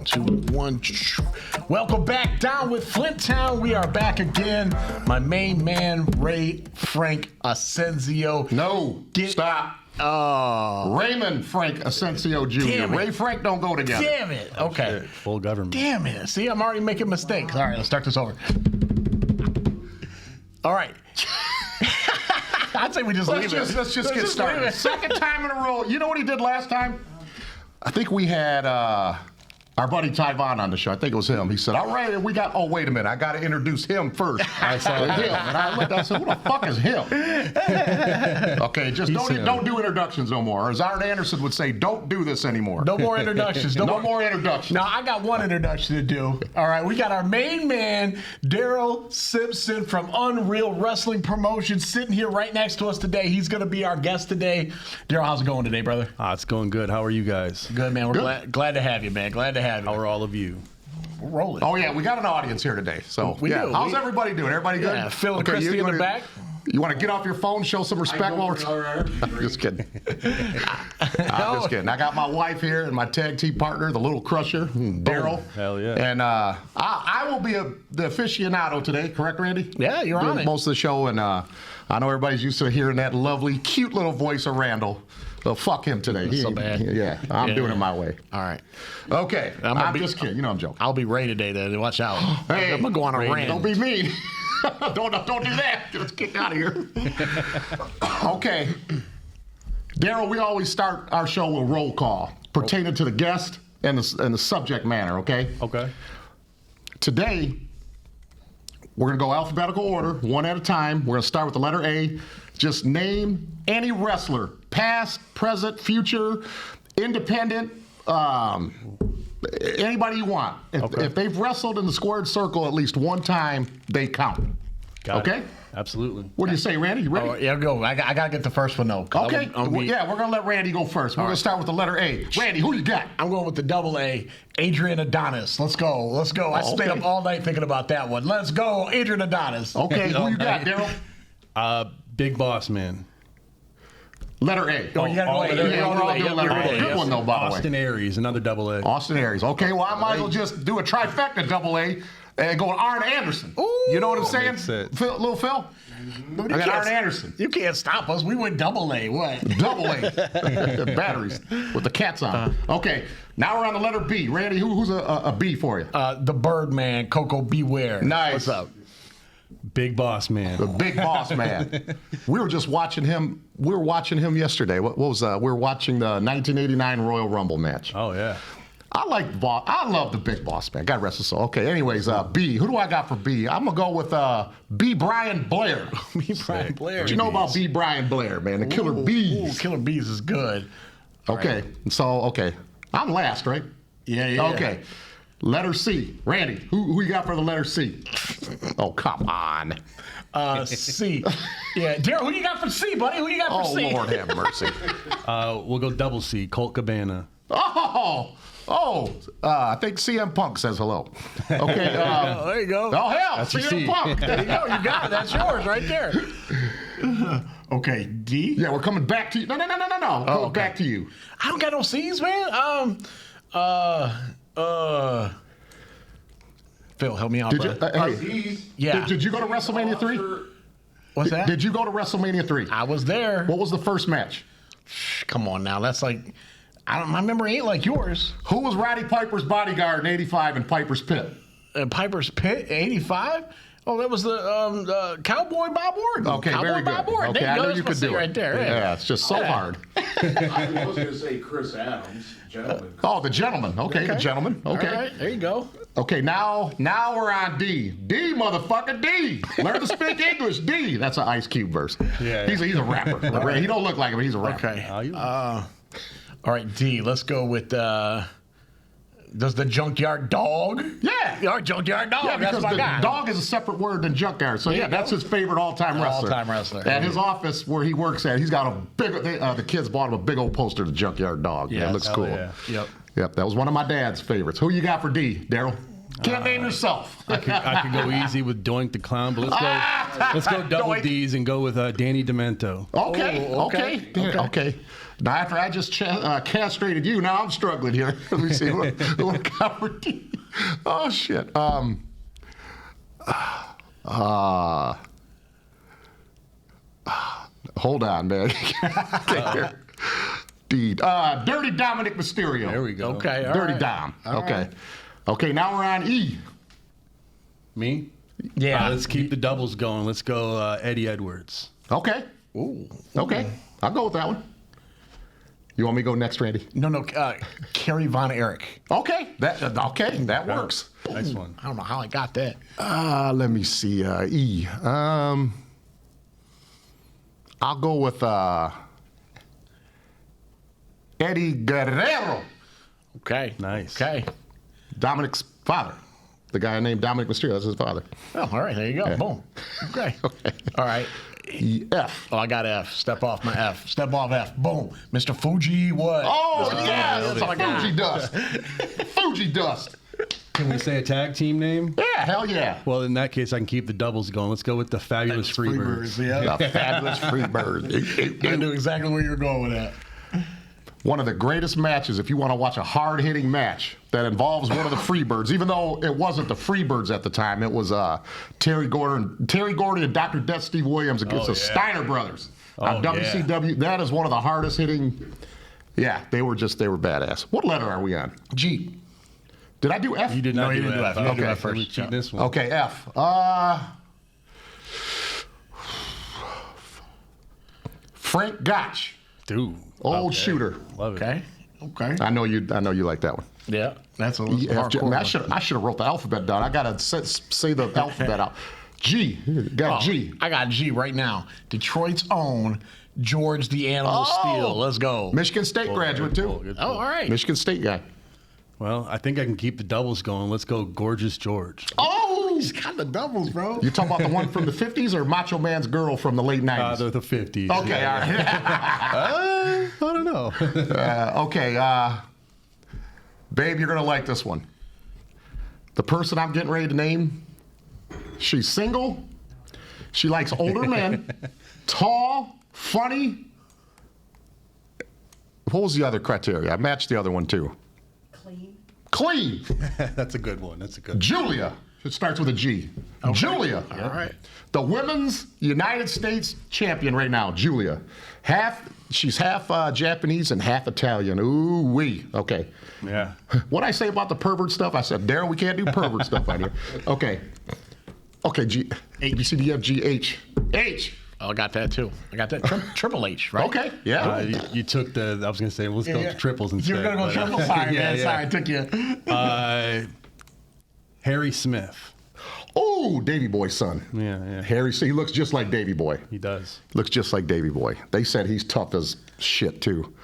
2, 1. Welcome back down with Flint Town. We are back again. My main man, Ray Frank Asensio. No, stop. Raymond Frank Asensio Jr. Ray Frank don't go together. Damn it. Okay. Full government. Damn it. See, I'm already making mistakes. All right, let's start this over. All right. I'd say we just leave it. Let's just get started. Second time in a row. You know what he did last time? I think we had our buddy Tyvon on the show. I think it was him. He said, all right, we got, oh, wait a minute. I got to introduce him first. I saw him. And I looked, I said, who the fuck is him? Okay, just don't do introductions no more. Or as Art Anderson would say, don't do this anymore. No more introductions. No more introductions. Now, I got one introduction to do. All right, we got our main man, Daryl Simpson from Unreal Wrestling Promotions, sitting here right next to us today. He's going to be our guest today. Daryl, how's it going today, brother? It's going good. How are you guys? Good, man. We're glad to have you, man. Glad to have you. How are all of you? We're rolling. Oh, yeah, we got an audience here today. So, we do. How's everybody doing? Everybody good? Yeah, Phil and Christy in the back. You want to get off your phone, show some respect while we're I'm just kidding. I'm just kidding. I got my wife here and my tag team partner, the Little Crusher, Daryl. Hell yeah. And I will be the aficionado today, correct, Randy? Yeah, you're on it. Most of the show, and I know everybody's used to hearing that lovely, cute little voice of Randall. So fuck him today. So bad. Yeah, I'm doing it my way. All right. Okay. I'm just kidding. You know I'm joking. I'll be Ray today, then. Watch out. Hey, I'm going to go on a rant. Don't be mean. don't do that. Get us kicked out of here. Okay. Daryl, we always start our show with roll call pertaining to the guest and the subject matter, okay? Okay. Today, we're going to go alphabetical order, one at a time. We're going to start with the letter A. Just name any wrestler, past, present, future, independent, anybody you want. If they've wrestled in the squared circle at least one time, they count. Got okay? It. Absolutely. What do you say, Randy? You ready? Oh, yeah, go. I got to get the first one, though. Okay. We're going to let Randy go first. We're going to start with the letter A. Randy, who you got? I'm going with the double A, Adrian Adonis. Let's go. I stayed up all night thinking about that one. Let's go, Adrian Adonis. Okay, who you got, Daryl? Big Boss Man. Letter A. Oh, you got to go letter A. Good one, though, by the way. Austin Aries, another double A. Austin Aries. Okay, well, I might as well just do a trifecta double A and go with Arn Anderson. Ooh, you know what I'm saying? Little Phil? I got Arn Anderson. You can't stop us. We went double A. What? Double A. Batteries with the cats on. Okay, now we're on the letter B. Randy, who's a B for you? The Birdman, Coco Beware. Nice. What's up? Big Boss Man. The Big Boss Man. We were just watching him. We were watching him yesterday. What was that? We were watching the 1989 Royal Rumble match. Oh, yeah. I love the Big Boss Man. God rest his soul. Okay, anyways, B. Who do I got for B? I'm going to go with B. Brian Blair. B. Brian Blair. What you know about B. Brian Blair, man? The Killer Bees. Ooh, Killer Bees is good. Okay, okay. I'm last, right? Yeah. Okay. Letter C. Randy, who you got for the letter C? Oh, come on. C. Yeah, Daryl, who you got for C, buddy? Who you got for C? Oh, Lord have mercy. We'll go double C, Colt Cabana. I think CM Punk says hello. Okay. There you go. Oh, hell, That's CM Punk. There you go. You got it. That's yours right there. Okay, D? Yeah, we're coming back to you. No. Coming back to you. I don't got no C's, man. Phil, help me out, bro. Yeah. Did you go to WrestleMania 3? What's that? Did you go to WrestleMania 3? I was there. What was the first match? Come on now. That's like, my memory ain't like yours. Who was Roddy Piper's bodyguard in 85 in Piper's Pit? Piper's Pit, 85? Oh, that was the Cowboy Bob Orton. Okay, Cowboy very good. Bob Orton. Okay, I know you could do it. Right there. Yeah, it's just so hard. I was going to say Chris Adams, gentleman. Oh, the gentleman. Okay, the gentleman. Okay. All right, there you go. Okay, now we're on D. D, motherfucker, D. Learn to speak English, D. That's an Ice Cube verse. Yeah. He's a rapper. He don't look like him, but he's a rapper. Okay. All right, D. Let's go with does the Junkyard Dog? Yeah. Our Junkyard Dog. Yeah, because that's my guy. dog is a separate word than junkyard. So, yeah, that's his favorite all-time wrestler. All-time wrestler. At his office where he works at, he's got a big, the kids bought him a big old poster of the Junkyard Dog. Yeah, it looks cool. Yeah. Yep, that was one of my dad's favorites. Who you got for D, Daryl? Can't name yourself. I could go easy with Doink the Clown, but let's go double Doink. D's and go with Danny Demento. Okay, Oh, okay, okay. okay. Now, after I just castrated you, now I'm struggling here. Let me see. What cover D? Oh, shit. Hold on, man. Dirty Dominic Mysterio. There we go. Okay, all Dirty right. Dom. All Okay. right. Okay, now we're on E. Me? Yeah. Let's keep the doubles going. Let's go Eddie Edwards. Okay. Ooh. Okay. I'll go with that one. You want me to go next, Randy? No, Kerry Von Erich. Okay. That works. Nice one. I don't know how I got that. Let me see. E. I'll go with Eddie Guerrero. Okay. Nice. Okay. Dominic's father. The guy named Dominic Mysterio. That's his father. Oh, all right. There you go. Yeah. Boom. Okay. Okay. All right. F. Oh, I got F. Step off my F. Step off F. Boom. Mr. Fuji, what? Oh, yes. That's all I got. Fuji dust. Fuji dust. Can we say a tag team name? Yeah, hell yeah. Well, in that case, I can keep the doubles going. Let's go with the Fabulous Freebirds. Yeah. The fabulous Freebird. I knew exactly where you were going with that. One of the greatest matches, if you want to watch a hard-hitting match that involves one of the Freebirds, even though it wasn't the Freebirds at the time, it was Terry Gordy and Dr. Death Steve Williams against the Steiner Brothers on WCW. That is one of the hardest hitting. Yeah, they were badass. What letter are we on? G. Did I do F? You did not you do didn't do F. F. You didn't do Okay, F let me first. cheat this one. Okay, F. Frank Gotch, Dude. old Okay. shooter. Love it. Okay. Okay. I know you like that one. Yeah. That's a E, F, G. hardcore Man, one. I should have wrote the alphabet down. I gotta say the alphabet out. G. Got G. I got G right now. Detroit's own George the Animal Steel. Let's go. Michigan State graduate too. Good Oh, pull. all right. Michigan State guy. Well, I think I can keep the doubles going. Let's go Gorgeous George. Oh, He's got the doubles, bro. you talking about the one from the 50s or Macho Man's girl from the late 90s? The 50s. Okay, all right. I don't know. Okay, babe, you're gonna like this one. The person I'm getting ready to name, she's single. She likes older men, tall, funny. What was the other criteria? I matched the other one too. Clean. That's a good one. That's a good one. Julia. It starts with a G. Julia. All right. The women's United States champion right now, Julia. She's half Japanese and half Italian. Ooh wee. Okay. Yeah. What I say about the pervert stuff? I said, Daryl, we can't do pervert stuff on here. Okay. Okay, G. A, B, C, D, F, G, H. H. Oh, I got that too. I got that. Triple H, right? Okay. Yeah. You took the, I was going to say, let's go triples instead. You were going to go but, triple? Sorry, yeah, man. yeah. Sorry, I took you. Harry Smith. Oh, Davy Boy's son. Yeah. Harry, he looks just like Davy Boy. He does. Looks just like Davy Boy. They said he's tough as shit, too.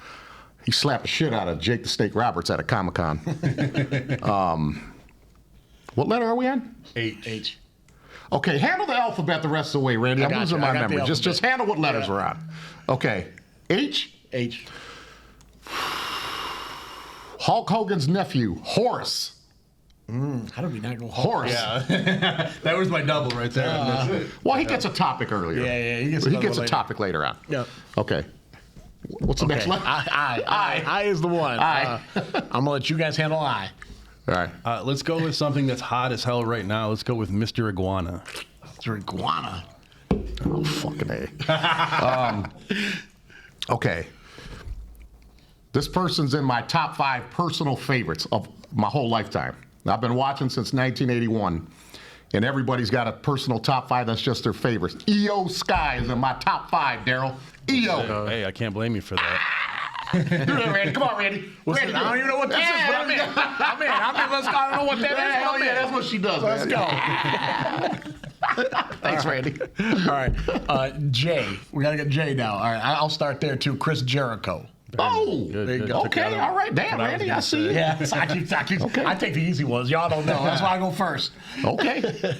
He slapped the shit out of Jake the Snake Roberts at a Comic-Con. What letter are we on? H. Okay, handle the alphabet the rest of the way, Randy. I'm got losing you. I my got the memory. Just alphabet. handle what letters we're on. Okay. H. H. Hulk Hogan's nephew, Horace. How did we not go Horace. Yeah. That was my double right there. Well, he gets a topic earlier. Yeah, he gets He another gets one a later. topic later on. Yep. Okay. What's the next Okay. letter? I is the one. I. I'm going to let you guys handle I. All right. Let's go with something that's hot as hell right now. Let's go with Mr. Iguana. It's your iguana. Oh, fucking A. Okay. This person's in my top 5 personal favorites of my whole lifetime. I've been watching since 1981, and everybody's got a personal top 5 that's just their favorites. EO Sky is in my top 5, Daryl. EO. Hey, I can't blame you for that. Do that, Randy. Come on, Randy. Randy, I don't even know what this is, but I'm in. Let's go. I don't know what that is. Yeah, but hell I'm yeah, in. that's what she does. Let's man. go. Thanks, Randy. All right. J. We got to get J now. All right. I'll start there, too. Chris Jericho. Oh, Good, There you good. go. Took it okay. out of- All right. Damn, what I was Randy, gonna I see say. you. Yeah, I take the easy ones. Y'all don't know. That's why I go first. Okay.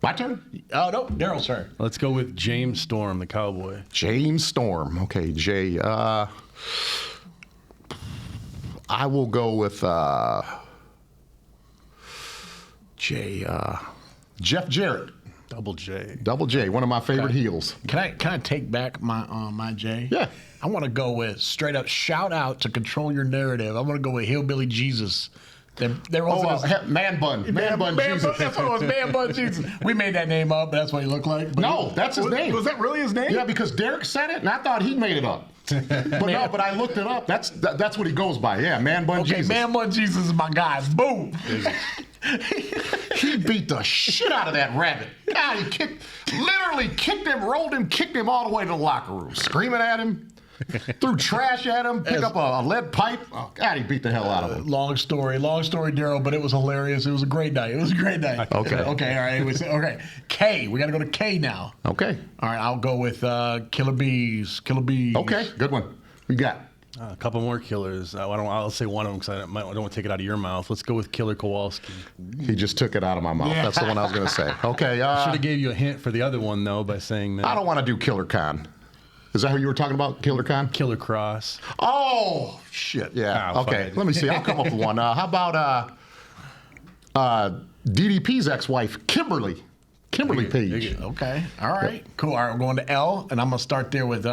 My turn? Oh, no. Daryl's turn. Let's go with James Storm, the cowboy. James Storm. Okay, Jay. I will go with Jeff Jarrett. Double J. Double J, one of my favorite heels. Can I take back my my J? Yeah. I want to go with straight up shout out to control your narrative. I want to go with Hillbilly Jesus. There was Man Bun. Man Bun Jesus. That's what it was. Man Bun Jesus. We made that name up, but that's what he looked like. But No, that's his name. Was that really his name? Yeah, because Derek said it, and I thought he made it up. But I looked it up. That's what he goes by. Yeah, Man Bun Okay, Jesus. Man Bun Jesus is my guy. Boom. He beat the shit out of that rabbit. God, he literally kicked him, rolled him, kicked him all the way to the locker room, screaming at him, threw trash at him, picked up a lead pipe. Oh, God, he beat the hell out of him. Long story, Daryl, but it was hilarious. It was a great night. Okay. Okay, all right. Okay. K. We got to go to K now. Okay. All right, I'll go with Killer Bees. Okay, good one. We got. A couple more killers. I'll say one of them because I don't want to take it out of your mouth. Let's go with Killer Kowalski. He just took it out of my mouth. Yeah. That's the one I was going to say. Okay. Should have gave you a hint for the other one though by saying that. I don't want to do Killer Khan. Is that who you were talking about, Killer Khan? Killer Cross. Oh, shit. Yeah. Oh, okay. fine. Let me see. I'll come up with one. How about DDP's ex-wife, Kimberly Page? Okay, all right, cool. All right, we're going to L, and I'm going to start there with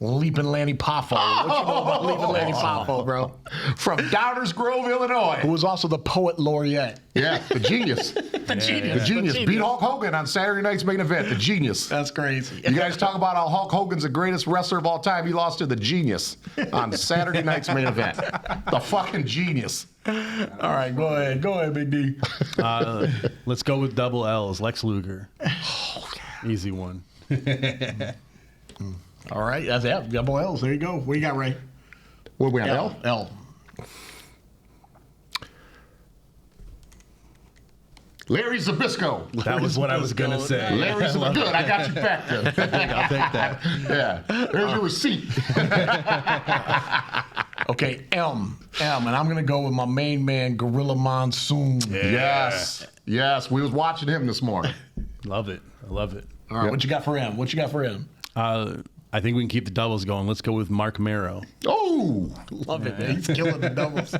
Leapin' Lanny Poffo. What you know about Leapin' Lanny Poffo, bro? From Downers Grove, Illinois. Who was also the poet laureate. Yeah, the genius. The genius. The genius beat Hulk Hogan on Saturday night's main event. The genius. That's crazy. You guys talk about how Hulk Hogan's the greatest wrestler of all time. He lost to the genius on Saturday night's main event. The fucking genius. All right, go ahead, Big D. Let's go with double L's. Lex Luger. Easy one. All right, that's it. Double L's. There you go. What you got, Ray? What we have, L? L. Larry Zbyszko. That was what I was going to say. Larry Zbyszko. Good, I got you back there. I'll take that. Yeah, there's your receipt. Okay, M, and I'm going to go with my main man, Gorilla Monsoon. Yes, we was watching him this morning. Love it. I love it. All right, what you got for M? I think we can keep the doubles going. Let's go with Mark Marrow. Oh, Love it, man. He's killing the doubles.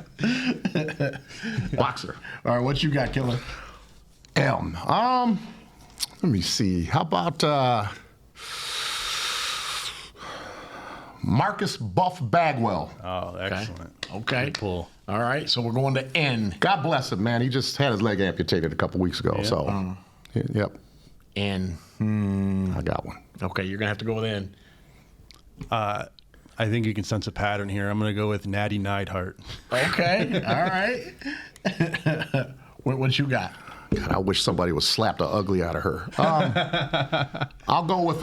boxer. All right, what you got, Killer? M. Let me see. How about Marcus Buff Bagwell? Oh, excellent. Okay. Good pull. All right, so we're going to N. God bless him, man. He just had his leg amputated a couple weeks ago. Yeah. So, yep, N. I got one. Okay, you're going to have to go with N. I think you can sense a pattern here. I'm going to go with Natty Neidhart. Okay, all right. What you got? God, I wish somebody would slap the ugly out of her. I'll go with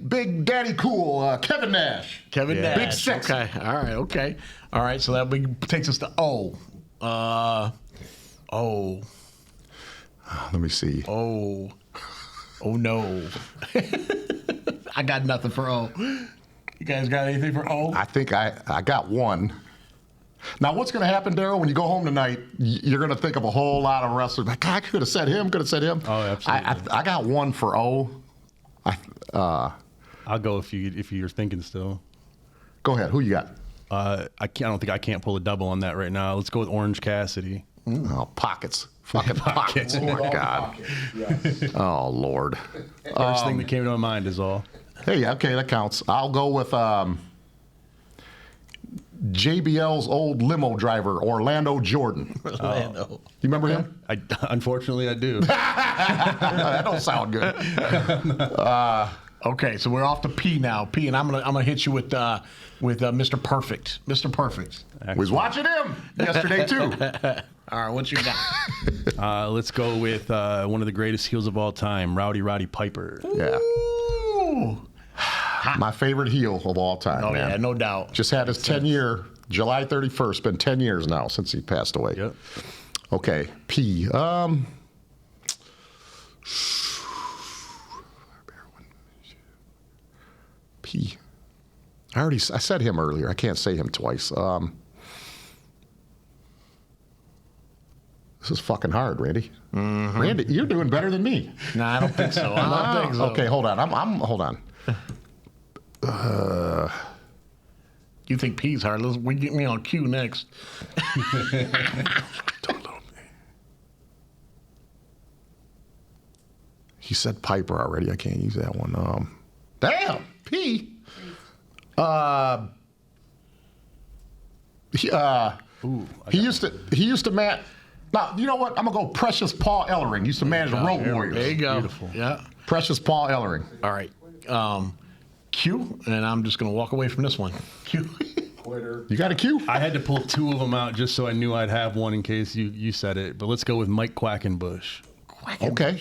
big daddy cool, Kevin Nash. Kevin Nash. Big six. Okay. All right, so that takes us to O. O. Let me see. Oh no. I got nothing for O. You guys got anything for O? I think I got one. Now, what's going to happen, Daryl, when you go home tonight, you're going to think of a whole lot of wrestlers. Like, I could have said him, Oh, absolutely. I got one for O. I'll go if you're thinking still. Go ahead. Who you got? I can't pull a double on that right now. Let's go with Orange Cassidy. Oh, pockets. Fucking pockets. Oh, my God. Yes. Oh, Lord. First thing that came to my mind is all. Hey, okay, that counts. I'll go with JBL's old limo driver, Orlando Jordan. Orlando. You remember him? Unfortunately, I do. That don't sound good. Okay, so we're off to P now. P, and I'm gonna hit you with Mr. Perfect. Mr. Perfect. We was watching him yesterday, too. All right, what you got? Let's go with one of the greatest heels of all time, Roddy Piper. Yeah. Ooh. My favorite heel of all time, Oh, man. yeah, no doubt. Just had his 10-year, July 31st, been 10 years now since he passed away. Yep. Okay, P. P. I said him earlier. I can't say him twice. This is fucking hard, Randy. Mm-hmm. Randy, you're doing better than me. No, I don't think so. I don't think so. Okay, hold on. Hold on. You think P's hard? We get me on cue next. you said Piper already. I can't use that one. Damn, P. He used to man. Now, you know what? I'm going to go Precious Paul Ellering. Used to manage the Road Warriors. There you go. Beautiful. Yeah. Precious Paul Ellering. All right. Q, and I'm just going to walk away from this one. Q. Quitter. You got a Q? I had to pull two of them out just so I knew I'd have one in case you said it. But let's go with Mike Quackenbush. Okay.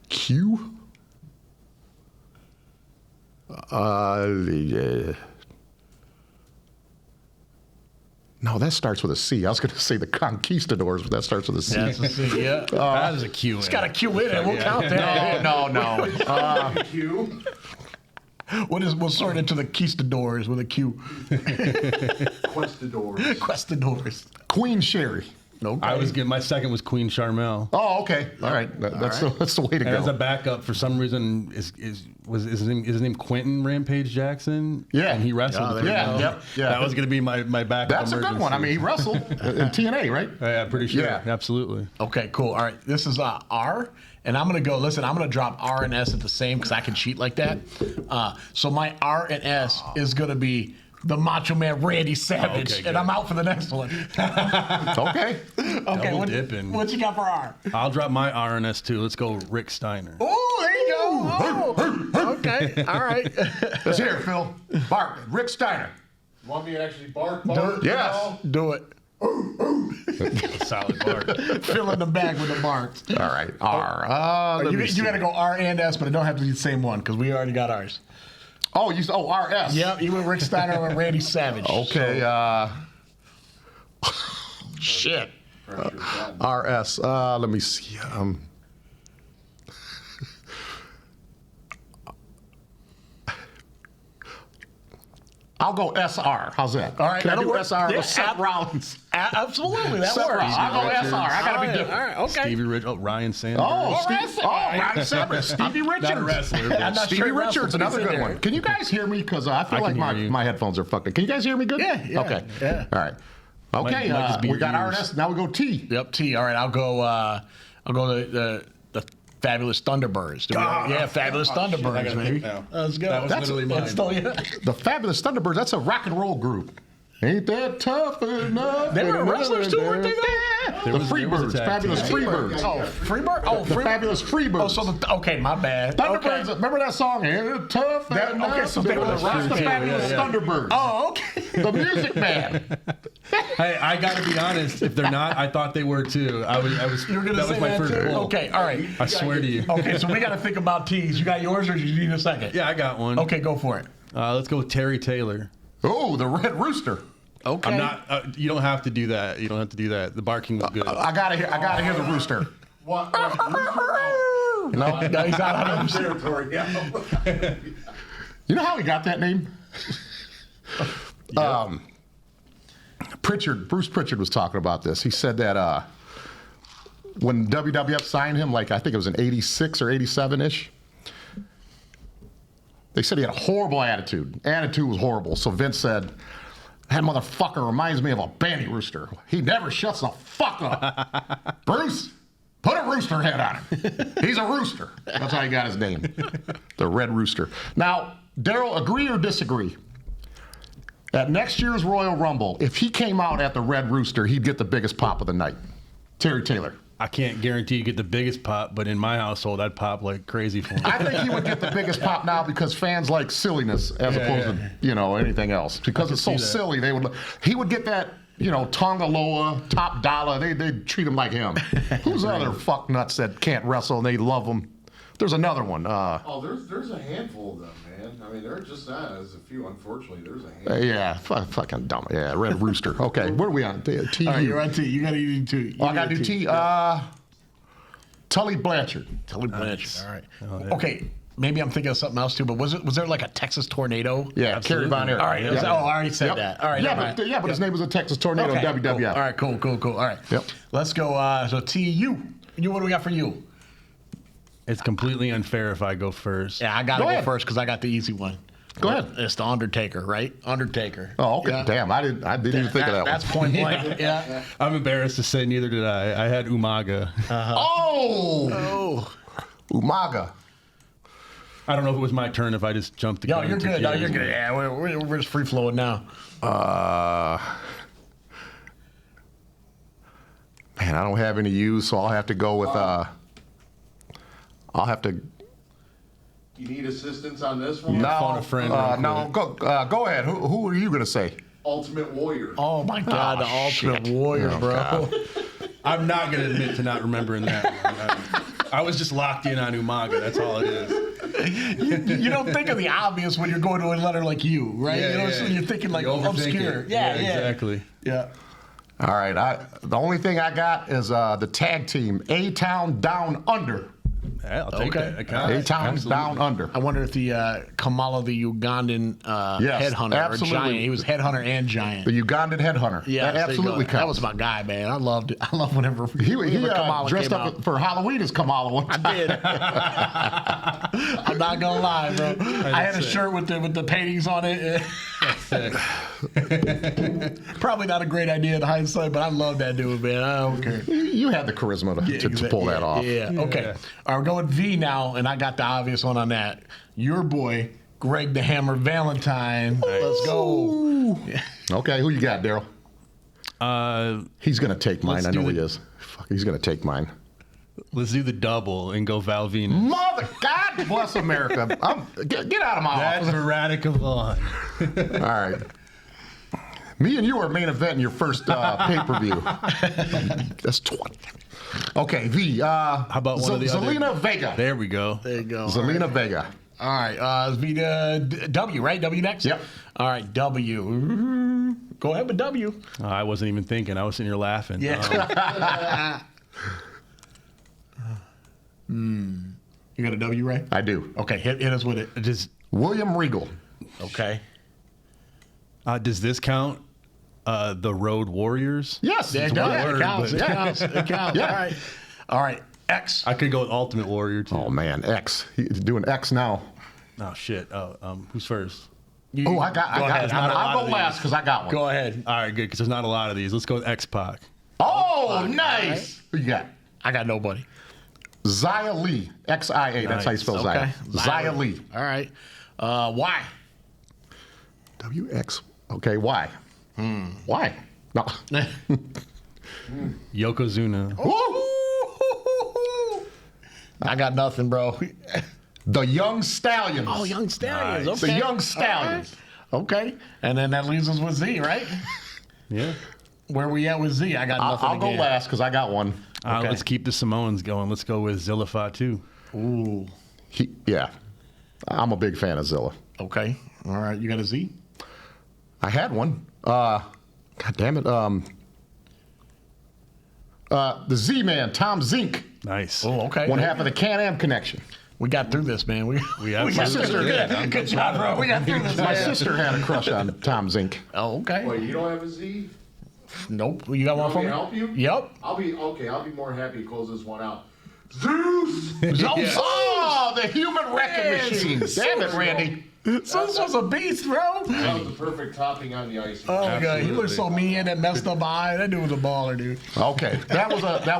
Q? Yeah. No, that starts with a C. I was going to say the Conquistadors, but that starts with a C. That's a C, yeah. That is a Q. It's got a Q in it. We'll count that. No. Q. We'll sort into the Conquistadors with a Q. Questadors. Questadors. Queen Sherry. Okay. I was getting my second was Queen Charmel. Oh, okay. All right. That's the way to And as a go. backup, for some reason, is his name Quentin Rampage Jackson? Yeah. And he wrestled. Yeah. That was going to be my backup. That's a good one. I mean, he wrestled in TNA, right? Yeah, I'm pretty sure. Yeah. Absolutely. Okay, cool. All right, this is R, and I'm gonna go. Listen, I'm gonna drop R and S at the same because I can cheat like that. So my R and S is gonna be the Macho Man Randy Savage, Okay, good. and I'm out for the next one. Okay. Okay, Double dipping. what you got for R? I'll drop my RNS too. Let's go Rick Steiner. Oh, there you go. Oh, okay, all right. Let's hear it, Phil. Bark. Rick Steiner. You want me to actually bark? Yes. Do it. Solid bark. Fill in the bag with the marks. All right. R. You got to go R and S, but it don't have to be the same one because we already got ours. Oh, RS. Yep, you went Rick Steiner or Randy Savage. Okay. Shit. RS. Let me see. I'll go SR. How's that? All right, Can I that'll do work. SR Yeah, with Seth Rollins? Absolutely, that Seth works. Rollins. I'll go Richards. SR. I got to be different. All right, okay. Stevie Rich. Oh, Ryan Sanders. Ryan Savage. Stevie Richards. Not a wrestler, but I'm not Stevie sure Richards, wrestling, another but he's good in one. there. Can you guys hear me? Because I feel like can hear you. my headphones are fucked up. Can you guys hear me good? Yeah. Okay. Yeah. All right. Okay. Might just be We got your ears. RS. Now we go T. Yep, T. All right, I'll go the Fabulous Thunderbirds. Yeah, Fabulous Thunderbirds, gotta baby. think now. Let's go. That was literally mine. That's still, yeah. The Fabulous Thunderbirds. That's a rock and roll group. Ain't that tough enough? They were wrestlers too, weren't they? The Freebirds. a tag Fabulous team. Freebirds. Oh, Freebird? Oh, The Fabulous Freebirds. Oh, so okay, my bad. Thunderbirds. Okay. Remember that song? Ain't it tough enough? Okay, so they were the That's rock the team. Fabulous Thunderbirds. Oh, okay. The music band. Hey, I got to be honest. If they're not, I thought they were too. I was. You were gonna that say was my that first too? pull. Okay, all right. I swear to you. Okay, so we got to think about T's. You got yours, or do you need a second? Yeah, I got one. Okay, go for it. Let's go with Terry Taylor. Oh, the Red Rooster. Okay. I'm not. You don't have to do that. You don't have to do that. The barking was good. I gotta hear the rooster. What? Oh, No, No, he's out of the territory. Yeah. you know how he got that name? Bruce Pritchard was talking about this. He said that when WWF signed him, like I think it was in '86 or '87-ish, they said he had a horrible attitude. Attitude was horrible. So Vince said, that motherfucker reminds me of a banty rooster. He never shuts the fuck up. Bruce, put a rooster head on him. He's a rooster. That's how he got his name. The Red Rooster. Now, Daryl, agree or disagree? At next year's Royal Rumble, if he came out at the Red Rooster, he'd get the biggest pop of the night. Terry Taylor. I can't guarantee you get the biggest pop, but in my household, I'd pop like crazy for him. I think he would get the biggest pop now because fans like silliness as opposed to, anything else. Because it's so see that. silly, he would get that, Tongaloa, Top Dollar, they'd treat him like him. Who's other fuck nuts that can't wrestle and they love him? There's another one. Oh, there's a handful of them, man. I mean, there just not as a few. Unfortunately, there's a handful. Fucking dumb. Yeah, Red Rooster. Okay, where are we on? T. All right, you're on T. You got to do T. I got to do T. Tully Blanchard. Tully Blanchard. All right. Okay, maybe I'm thinking of something else too. But was there like a Texas tornado? Yeah, Kerry Von Erich. All right. Yep. I already said Yep. that. All right. Yeah, never mind. but his name was a Texas Tornado Okay, WWF. cool. All right. Cool. All right. Yep. Let's go. So T. You. What do we got for you? It's completely unfair if I go first. Yeah, I got to Go go ahead. first because I got the easy one. Go ahead. It's the Undertaker, right? Undertaker. Oh, okay. Yeah. Damn, I didn't even think of that That's one. point blank. Yeah. I'm embarrassed to say neither did I. I had Umaga. Oh, Umaga. I don't know if it was my turn if I just jumped the Yo, gun you're and took good. No, yours. you're good. Yeah, we're just free flowing now. Man, I don't have any U's, so I'll have to go with. I'll have to. You need assistance on this one? No, phone a friend real no. Go ahead. Who are you gonna say? Ultimate Warrior. Oh my God, the Ultimate Warrior, Oh, bro. God. I'm not going to admit to not remembering that one. I was just locked in on Umaga. That's all it is. You don't think of the obvious when you're going to a letter like U, right? Yeah, you know, yeah. so you're thinking like You overthink obscure. it. Yeah, exactly. Yeah. All right. The only thing I got is the tag team A-Town Down Under. Yeah, I'll take Okay. that. That counts. A-Town Absolutely. Down Under. I wonder if the Kamala, the Ugandan Yes, headhunter absolutely. or giant. He was headhunter and giant. The Ugandan headhunter. Yeah, that absolutely That was counts. my guy, man. I loved it. I love whenever He Kamala dressed came up out. for Halloween as Kamala one time. I did. I'm not gonna lie, bro. I had a sick. shirt with the paintings on it. Sick. Probably not a great idea in hindsight, but I love that dude, man. I don't care. You had the charisma to pull that off. Yeah. Okay. Yeah. All right, we're going V now, and I got the obvious one on that. Your boy, Greg the Hammer Valentine. Let's go. Okay, who you got, Daryl? He's gonna take mine. let's I do know he the- is. Fuck, he's gonna take mine. Let's do the double and go Val Venus. Mother, God bless America. Get out of my That's office. Veronica Vaughn. All right. Me and you are main event in your first pay-per-view. That's 20. Okay, V. How about one of the other- Zelina Vega. There we go. There you go. Zelina Vega. All right. V to W, right? W next? Yep. All right, W. Go ahead with W. I wasn't even thinking. I was sitting here laughing. Yeah. You got a W, right? I do. Okay, hit us with it. Does William Regal. Okay. does this count? The Road Warriors? Yes. It it's does. one It word, counts. but- It counts. It counts. Yeah. All right. All right. X. I could go with Ultimate Warrior too. Oh man, X. He's doing X now. Oh shit. Who's first? Oh, I got ahead. it. Not a I'll go last because I got one. Go ahead. All right, good, because there's not a lot of these. Let's go with X-Pac. Oh, nice. Who you got? I got nobody. Zia Lee. X-I-A. That's how you spell Okay. Zia. Zia Lee. All right. Y. W-X. Okay, why? Why? No. Yokozuna. I got nothing, bro. The Young Stallions. Oh, Young Stallions. Nice. The Okay. Young Stallions. All right. Okay. And then that leaves us with Z, right? Yeah. Where we at with Z? I got nothing I'll go again. last because I got one. Okay. Let's keep the Samoans going. Let's go with Zilla Fatu. Ooh. Yeah. I'm a big fan of Zilla. Okay. All right. You got a Z? I had one. God damn it. The Z-Man, Tom Zink. Nice. Oh, okay. One half of the Can-Am connection. We got through this, man. We absolutely got through sister this. did. Good job, bro. We got through this. My man. sister had a crush on Tom Zink. Oh, okay. Wait, you don't have a Z? Nope. You got one Want for me me? to help you? Yep. I'll be more happy to close this one out. Zeus! Oh, the human wrecking Yes. machine. Damn it, Randy. So this was a beast, bro. That was the perfect topping on the ice. Oh my god, he looked so Absolutely. mean. That messed up eye. That dude was a baller, dude. Okay, that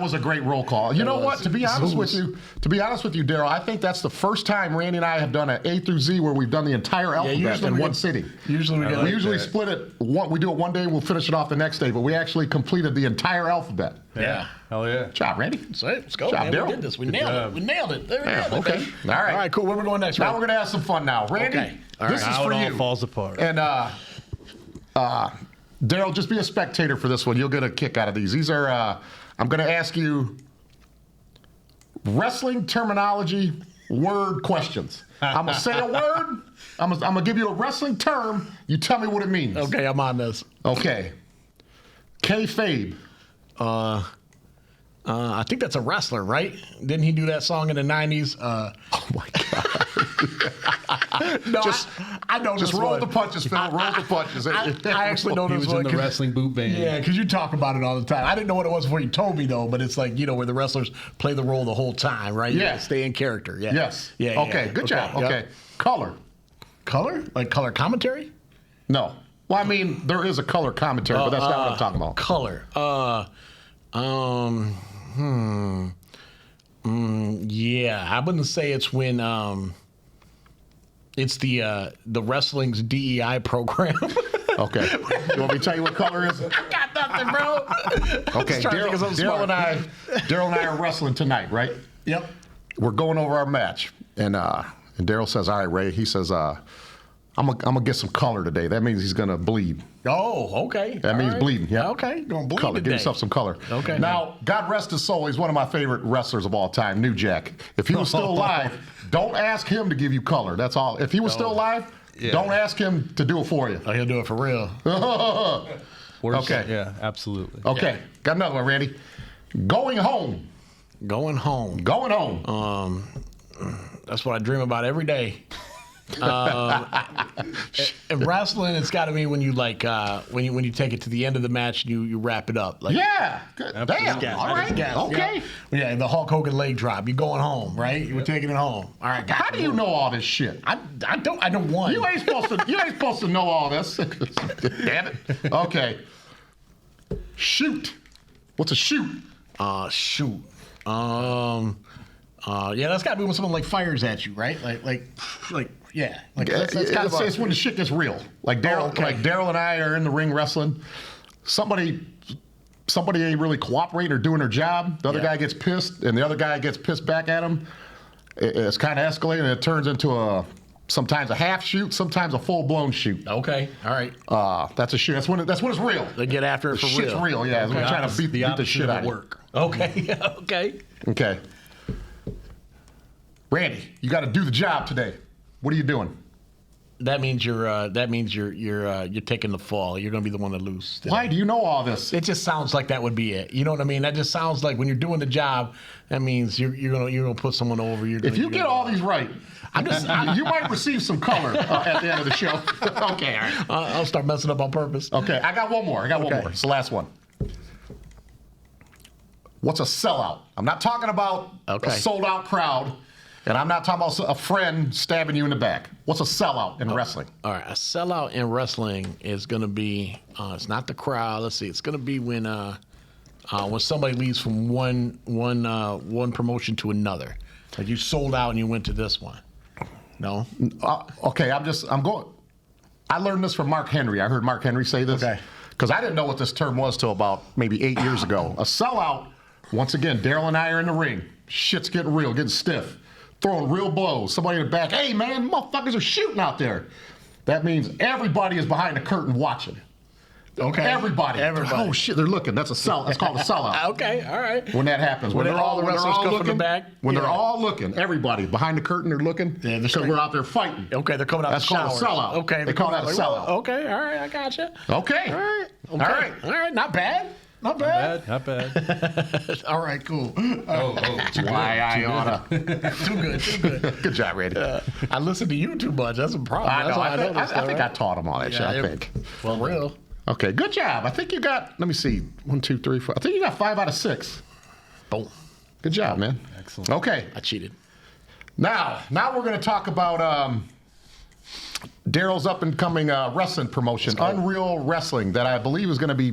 was a great roll call. You know what? To be honest with you, Daryl, I think that's the first time Randy and I have done an A through Z where we've done the entire alphabet usually in we one get- sitting. Usually we get We like usually that. split it. We do it one day, we'll finish it off the next day. But we actually completed the entire alphabet. Yeah. Hell yeah. Good job, Randy. So let's go, Job, man. Daryl. We did this. We Good nailed job. it. We nailed it. There we Yeah, go. okay. All right. All right, cool. Where we going next? Now Right? we're gonna have some fun. Now, Randy, Okay. All this right. is How for it all you. falls apart. And Daryl, just be a spectator for this one. You'll get a kick out of these. These are I'm going to ask you wrestling terminology word questions. I'm going to say a word. I'm going to give you a wrestling term. You tell me what it means. Okay, I'm on this. Okay. Kayfabe. I think that's a wrestler, right? Didn't he do that song in the 90s? Oh my God. No, Just- I know Just this roll one. the punches, Phil. Roll the punches. I actually know He this was one. in the 'cause- wrestling boot band. Yeah, because you talk about it all the time. I didn't know what it was before you told me, though, but it's like, where the wrestlers play the role the whole time, right? Yeah. Stay in character. Yeah. Yes. Yeah. Okay. Good job. Okay. Yep. Color. Color? Like color commentary? No. Well, I mean, there is a color commentary, but that's not what I'm talking about. Color. Yeah, I wouldn't say it's when it's the wrestling's DEI program. Okay. You want me to tell you what color is? I got nothing, bro. Okay, Daryl and I are wrestling tonight, right? Yep. We're going over our match, and Daryl says, "All right, Ray." He says, "I'm gonna get some color today. That means he's gonna bleed. Oh, okay. That means bleeding. Yeah. Okay, gonna bleed Color. today. Give yourself some color. Okay. Now, God rest his soul. He's one of my favorite wrestlers of all time, New Jack. If he was still alive, don't ask him to give you color. That's all. If he was still alive, don't ask him to do it for you. Oh, he'll do it for real. Okay. Yeah, absolutely. Okay. Got another one, Randy. Going home. Going home. Going home. That's what I dream about every day. In wrestling, it's got to be when you when you take it to the end of the match and you wrap it up. Like, Yeah. Good. Damn. gas, All right. gas, Okay. Yeah, the Hulk Hogan leg drop. You're going home, right? You were taking it home. All right. How do you know all this shit? I know one. You ain't supposed to know all this. Damn it. Okay. Shoot. What's a shoot? Shoot. Yeah, that's got to be when someone like fires at you, right? Like, yeah. Like that's kind of it's when the shit gets real. Like Daryl, okay. Daryl and I are in the ring wrestling. Somebody ain't really cooperating or doing their job. The other guy gets pissed, and the other guy gets pissed back at him. It's kind of escalating, and it turns into sometimes a half shoot, sometimes a full blown shoot. Okay, all right. That's a shoot. That's when it's real. They get after it for Shit's real. real. Yeah, we're trying to beat the shit out of work. Okay, okay. Okay. Randy, you got to do the job today. What are you doing? That means you're taking the fall. You're gonna be the one to lose. Today. Why do you know all this? It just sounds like that would be it. You know what I mean? That just sounds like when you're doing the job, that means you're gonna put someone over. If you get all these right, you might receive some color at the end of the show. Okay, all right. I'll start messing up on purpose. Okay, I got one more. One more. It's the last one. What's a sellout? I'm not talking about a sold out crowd, and I'm not talking about a friend stabbing you in the back. What's a sellout in wrestling? All right, a sellout in wrestling is going to be, it's not the crowd. Let's see, it's going to be when somebody leaves from one promotion to another. Like you sold out and you went to this one. No? Okay, I'm going. I learned this from Mark Henry. I heard Mark Henry say this. Okay. Because I didn't know what this term was till about maybe 8 years ago. A sellout, once again, Daryl and I are in the ring. Shit's getting real, getting stiff. Throwing real blows. Somebody in the back, hey man, motherfuckers are shooting out there. That means everybody is behind the curtain watching. Okay. Everybody. Oh shit, they're looking. That's a sell. That's called a sellout. Okay, all right. When that happens, when all the wrestlers come from the back. When they're all looking, everybody behind the curtain, they're looking. Yeah, because we're out there fighting. Okay, they're coming out That's the called a showers. sellout. Okay, they call that a sellout. Okay, all right, I gotcha. Okay. All right. Okay. All right. All right, not bad. Not bad. Not bad. All right, cool. Why I oughta. Too good. Good job, Randy. I listen to you too much. That's a problem. I know. That's why I think I taught him all that shit. I think. For real. Okay, good job. I think you got. Let me see. 1, 2, 3, 4. I think you got 5 out of 6. Boom. Good job, man. Excellent. Okay. I cheated. Now we're going to talk about Daryl's up and coming wrestling promotion, Unreal Wrestling, that I believe is going to be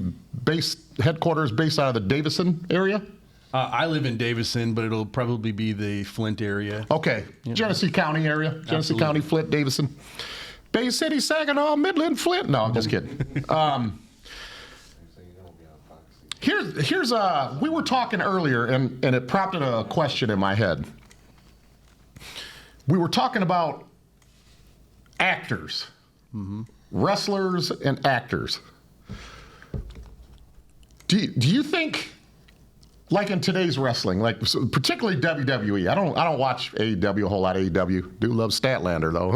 headquarters based out of the Davison area. I live in Davison, but it'll probably be the Flint area. Okay, Genesee County area, Genesee County, Flint, Davison, Bay City, Saginaw, Midland, Flint. No, I'm just kidding. Here's we were talking earlier, and it prompted a question in my head. We were talking about actors, wrestlers, and actors. Do you think, like in today's wrestling, like particularly WWE? I don't watch AEW a whole lot. AEW do love Statlander though.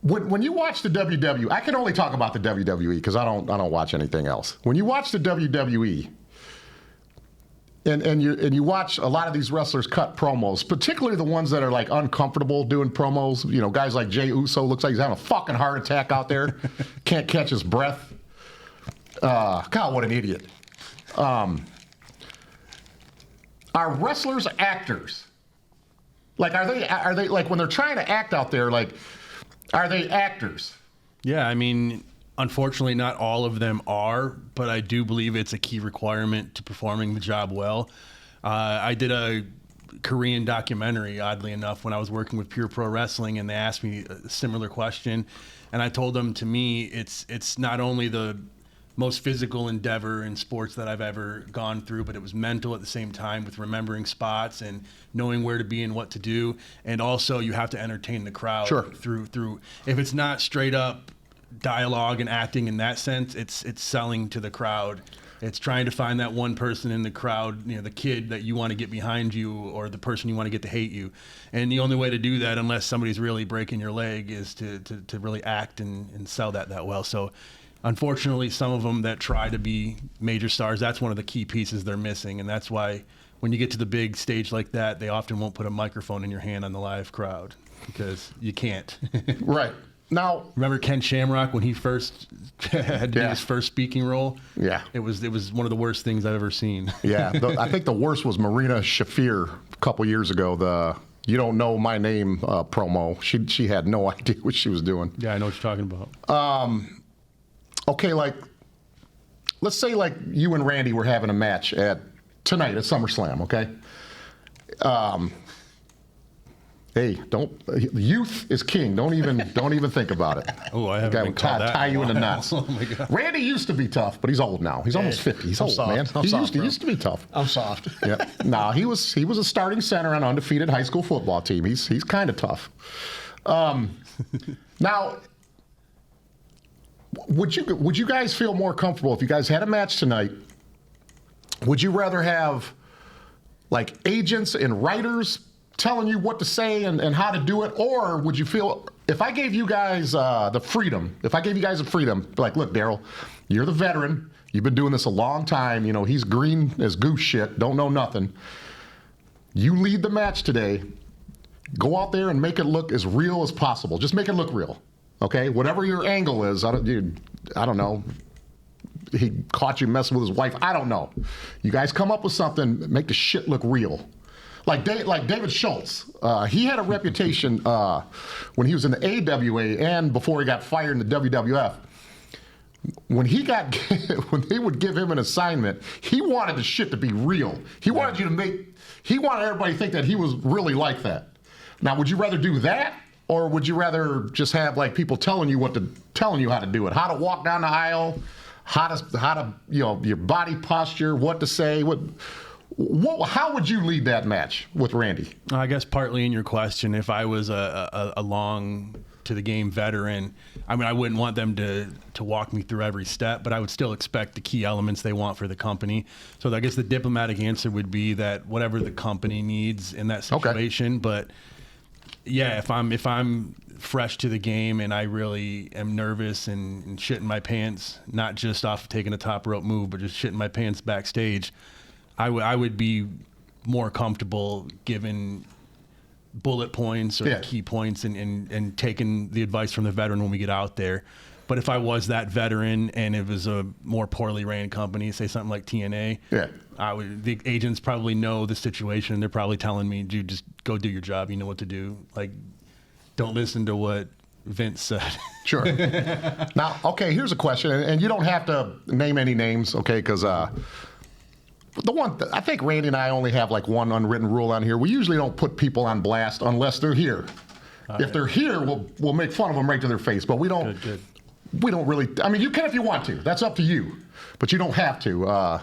When you watch the WWE, I can only talk about the WWE because I don't watch anything else. When you watch the WWE, and you watch a lot of these wrestlers cut promos, particularly the ones that are like uncomfortable doing promos. You know, guys like Jey Uso looks like he's having a fucking heart attack out there, can't catch his breath. God, what an idiot. I are wrestlers actors? Like, are they like when they're trying to act out there? Like, are they actors? Yeah, I mean, unfortunately, not all of them are, but I do believe it's a key requirement to performing the job well. I did a Korean documentary, oddly enough, when I was working with Pure Pro Wrestling, and they asked me a similar question, and I told them, to me, it's not only the most physical endeavor in sports that I've ever gone through, but it was mental at the same time, with remembering spots and knowing where to be and what to do. And also, you have to entertain the crowd. Sure. through if it's not straight up dialogue and acting in that sense, it's selling to the crowd. It's trying to find that one person in the crowd, the kid that you want to get behind you, or the person you want to get to hate you. And the only way to do that, unless somebody's really breaking your leg, is to really act and sell that well. So unfortunately, some of them that try to be major stars, that's one of the key pieces they're missing. And that's why when you get to the big stage like that, they often won't put a microphone in your hand on the live crowd, because you can't. Right. Now, remember Ken Shamrock when he first had to do his first speaking role? Yeah. It was one of the worst things I've ever seen. Yeah. I think the worst was Marina Shafir a couple years ago. The "You Don't Know My Name" promo. She had no idea what she was doing. Yeah, I know what you're talking about. Okay, like, let's say like you and Randy were having a match tonight at SummerSlam, okay? Hey, youth is king. Don't even think about it. Oh, I haven't been called that. Tie you into knots. Oh my God. Randy used to be tough, but he's old now. He's almost 50. He's old, soft. man. I'm soft, He bro. used to be tough. I'm soft. Yeah. No, he was a starting center on an undefeated high school football team. He's kind of tough. Now, would you guys feel more comfortable if you guys had a match tonight? Would you rather have like agents and writers telling you what to say and how to do it, or would you feel if I gave you guys the freedom? If I gave you guys the freedom, like, look, Daryl, you're the veteran. You've been doing this a long time. He's green as goose shit. Don't know nothing. You lead the match today. Go out there and make it look as real as possible. Just make it look real, okay? Whatever your angle is, I don't know. He caught you messing with his wife. I don't know. You guys come up with something. Make the shit look real. Like David Schultz, he had a reputation when he was in the AWA and before he got fired in the WWF. When they would give him an assignment, he wanted the shit to be real. He wanted everybody to think that he was really like that. Now, would you rather do that, or would you rather just have like people telling you how to do it, how to walk down the aisle, how to your body posture, what to say, how would you lead that match with Randy? I guess partly in your question, if I was a long to the game veteran, I mean, I wouldn't want them to walk me through every step, but I would still expect the key elements they want for the company. So I guess the diplomatic answer would be that whatever the company needs in that situation. Okay. But yeah, if I'm fresh to the game and I really am nervous and shitting my pants, not just off of taking a top rope move, but just shitting my pants backstage, I would be more comfortable giving bullet points or key points and taking the advice from the veteran when we get out there. But if I was that veteran and it was a more poorly ran company, say something like TNA, the agents probably know the situation. They're probably telling me, dude, just go do your job. You know what to do. Like, don't listen to what Vince said. Sure. Now, okay, here's a question, and you don't have to name any names, okay, because I think Randy and I only have like one unwritten rule on here. We usually don't put people on blast unless they're here. If they're here, we'll make fun of them right to their face. But we don't. Good. We don't really. I mean, you can if you want to. That's up to you. But you don't have to.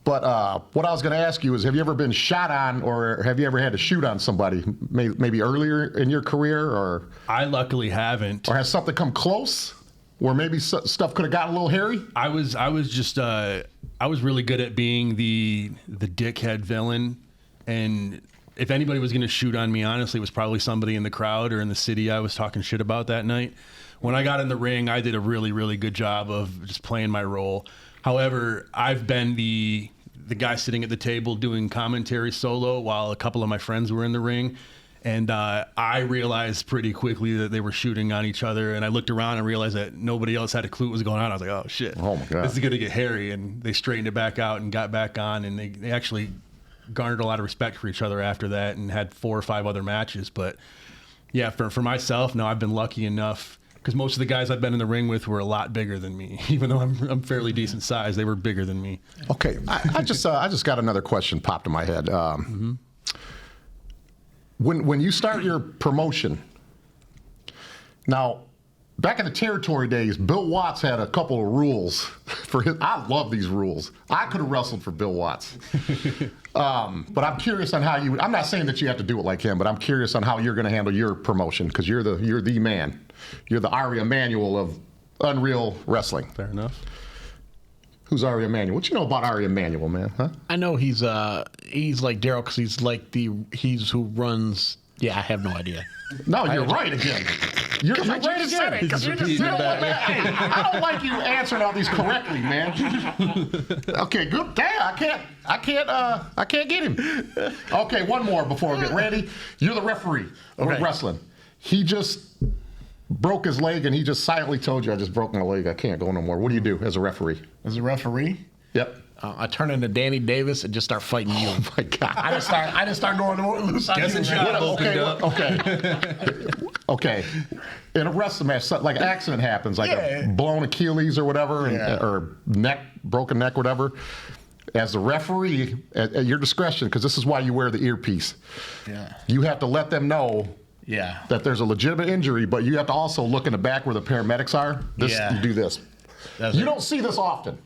But what I was going to ask you is, have you ever been shot on, or have you ever had to shoot on somebody, maybe earlier in your career, or? I luckily haven't. Or has something come close, where maybe stuff could have gotten a little hairy? I was really good at being the dickhead villain, and if anybody was going to shoot on me, honestly, it was probably somebody in the crowd or in the city I was talking shit about that night. When I got in the ring, I did a really, really good job of just playing my role. However, I've been the guy sitting at the table doing commentary solo while a couple of my friends were in the ring. And I realized pretty quickly that they were shooting on each other. And I looked around and realized that nobody else had a clue what was going on. I was like, oh, shit. Oh, my God. This is going to get hairy. And they straightened it back out and got back on. And they actually garnered a lot of respect for each other after that and had 4 or 5 other matches. But yeah, for myself, no, I've been lucky enough because most of the guys I've been in the ring with were a lot bigger than me. Even though I'm fairly decent size, they were bigger than me. Okay, I just got another question popped in my head. When you start your promotion, now back in the territory days, Bill Watts had a couple of rules for his. I love these rules. I could have wrestled for Bill Watts, but I'm curious on how you. I'm not saying that you have to do it like him, but I'm curious on how you're going to handle your promotion because you're the man. You're the Ari Emanuel of Unreal Wrestling. Fair enough. Who's Ari Emanuel? What you know about Ari Emanuel, man? Huh? I know he's like Daryl because he's who runs. Yeah, I have no idea. No, you're right again. You're right again. Because you just don't want me. Hey, I don't like you answering all these correctly, man. Okay, good. Damn, I can't get him. Okay, one more before we get Randy. You're the referee of wrestling. He just broke his leg and he just silently told you, I just broke my leg. I can't go no more. What do you do as a referee? As a referee? Yep. I turn into Danny Davis and just start fighting you. Oh my God! I just start going loose on you. Okay. In a wrestling match, like an accident happens, like a blown Achilles or whatever, or broken neck, whatever. As the referee, at your discretion, because this is why you wear the earpiece. Yeah. You have to let them know. Yeah. That there's a legitimate injury, but you have to also look in the back where the paramedics are. You do this. You don't see this often.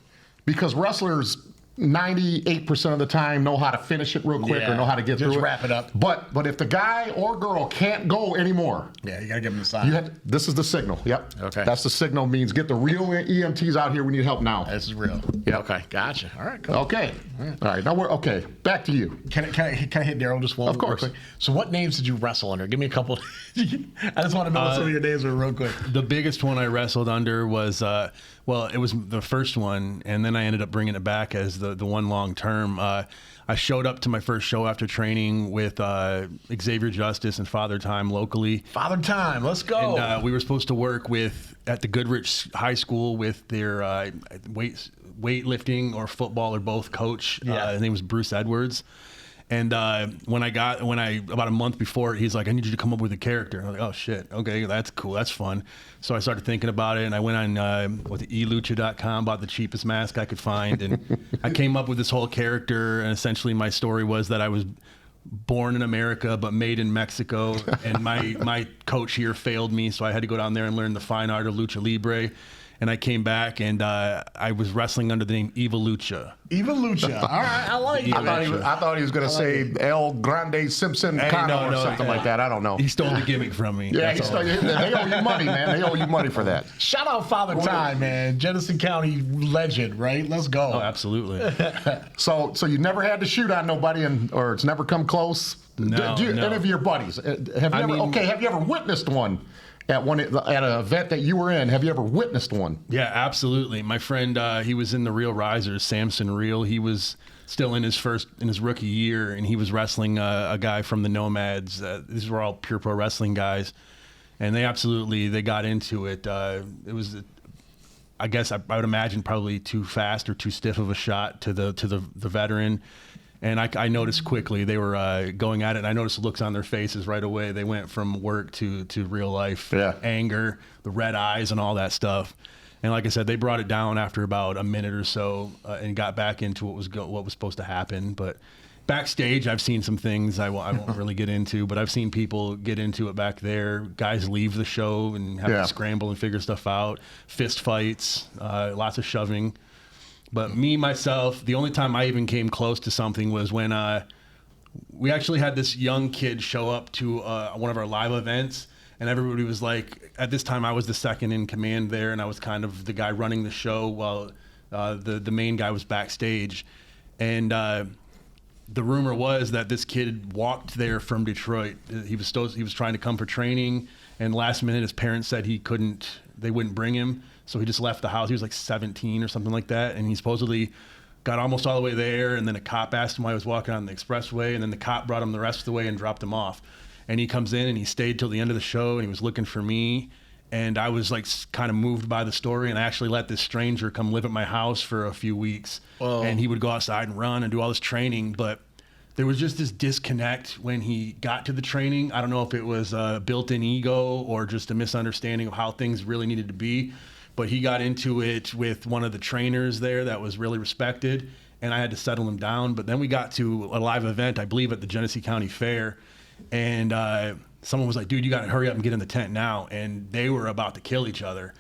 Because wrestlers, 98% of the time, know how to finish it real quick or know how to get through it. Just wrap it up. But if the guy or girl can't go anymore, you got to give them the sign. This is the signal. Yep. Okay. That's the signal. Means get the real EMTs out here. We need help now. This is real. Yeah. Okay. Gotcha. All right. Cool. Okay. All right. Now we're okay. Back to you. Can I hit Daryl just one? Of course. Real quick? So what names did you wrestle under? Give me a couple. I just want to know what some of your names were real quick. The biggest one I wrestled under was. It was the first one, and then I ended up bringing it back as the one long term. I showed up to my first show after training with Xavier Justice and Father Time locally. Father Time, let's go. And we were supposed to work at the Goodrich High School with their weightlifting or football or both coach. His name was Bruce Edwards. And when about a month before, he's like, I need you to come up with a character. I'm like, oh, shit. Okay, that's cool. That's fun. So I started thinking about it, and I went on elucha.com, bought the cheapest mask I could find, and I came up with this whole character, and essentially my story was that I was born in America but made in Mexico, and my coach here failed me, so I had to go down there and learn the fine art of lucha libre. And I came back, and I was wrestling under the name Eva Lucha. Eva Lucha. All right, I like it. I thought he was going to say El Grande Simpson Cano or something like that. I don't know. He stole the gimmick from me. Yeah, they owe you money, man. They owe you money for that. Shout out Father Time, man. Genesee County legend, right? Let's go. Oh, absolutely. So you never had to shoot on nobody, or it's never come close? No, Any of your buddies? Have you ever witnessed one? At an event that you were in, have you ever witnessed one? Yeah, absolutely. My friend, he was in the Real Risers, Samson Real. He was still in his rookie year, and he was wrestling a guy from the Nomads. These were all pure pro wrestling guys, and they got into it. It was, I guess, I would imagine probably too fast or too stiff of a shot to the veteran. And I noticed quickly they were going at it, and I noticed the looks on their faces right away. They went from work to real life anger, the red eyes, and all that stuff. And like I said, they brought it down after about a minute or so and got back into what was supposed to happen. But backstage, I've seen some things I won't really get into, but I've seen people get into it back there. Guys leave the show and have to scramble and figure stuff out. Fist fights, lots of shoving. But myself, the only time I even came close to something was when we actually had this young kid show up to one of our live events, and everybody was like, at this time I was the second in command there, and I was kind of the guy running the show while the main guy was backstage. And the rumor was that this kid walked there from Detroit. He was trying to come for training, and last minute his parents said they wouldn't bring him. So he just left the house. He was like 17 or something like that. And he supposedly got almost all the way there. And then a cop asked him why he was walking on the expressway. And then the cop brought him the rest of the way and dropped him off. And he comes in and he stayed till the end of the show. And he was looking for me. And I was like kind of moved by the story. And I actually let this stranger come live at my house for a few weeks. Whoa. And he would go outside and run and do all this training. But there was just this disconnect when he got to the training. I don't know if it was a built-in ego or just a misunderstanding of how things really needed to be, but he got into it with one of the trainers there that was really respected, and I had to settle him down. But then we got to a live event, I believe at the Genesee County Fair, and someone was like, dude, you got to hurry up and get in the tent now. And they were about to kill each other.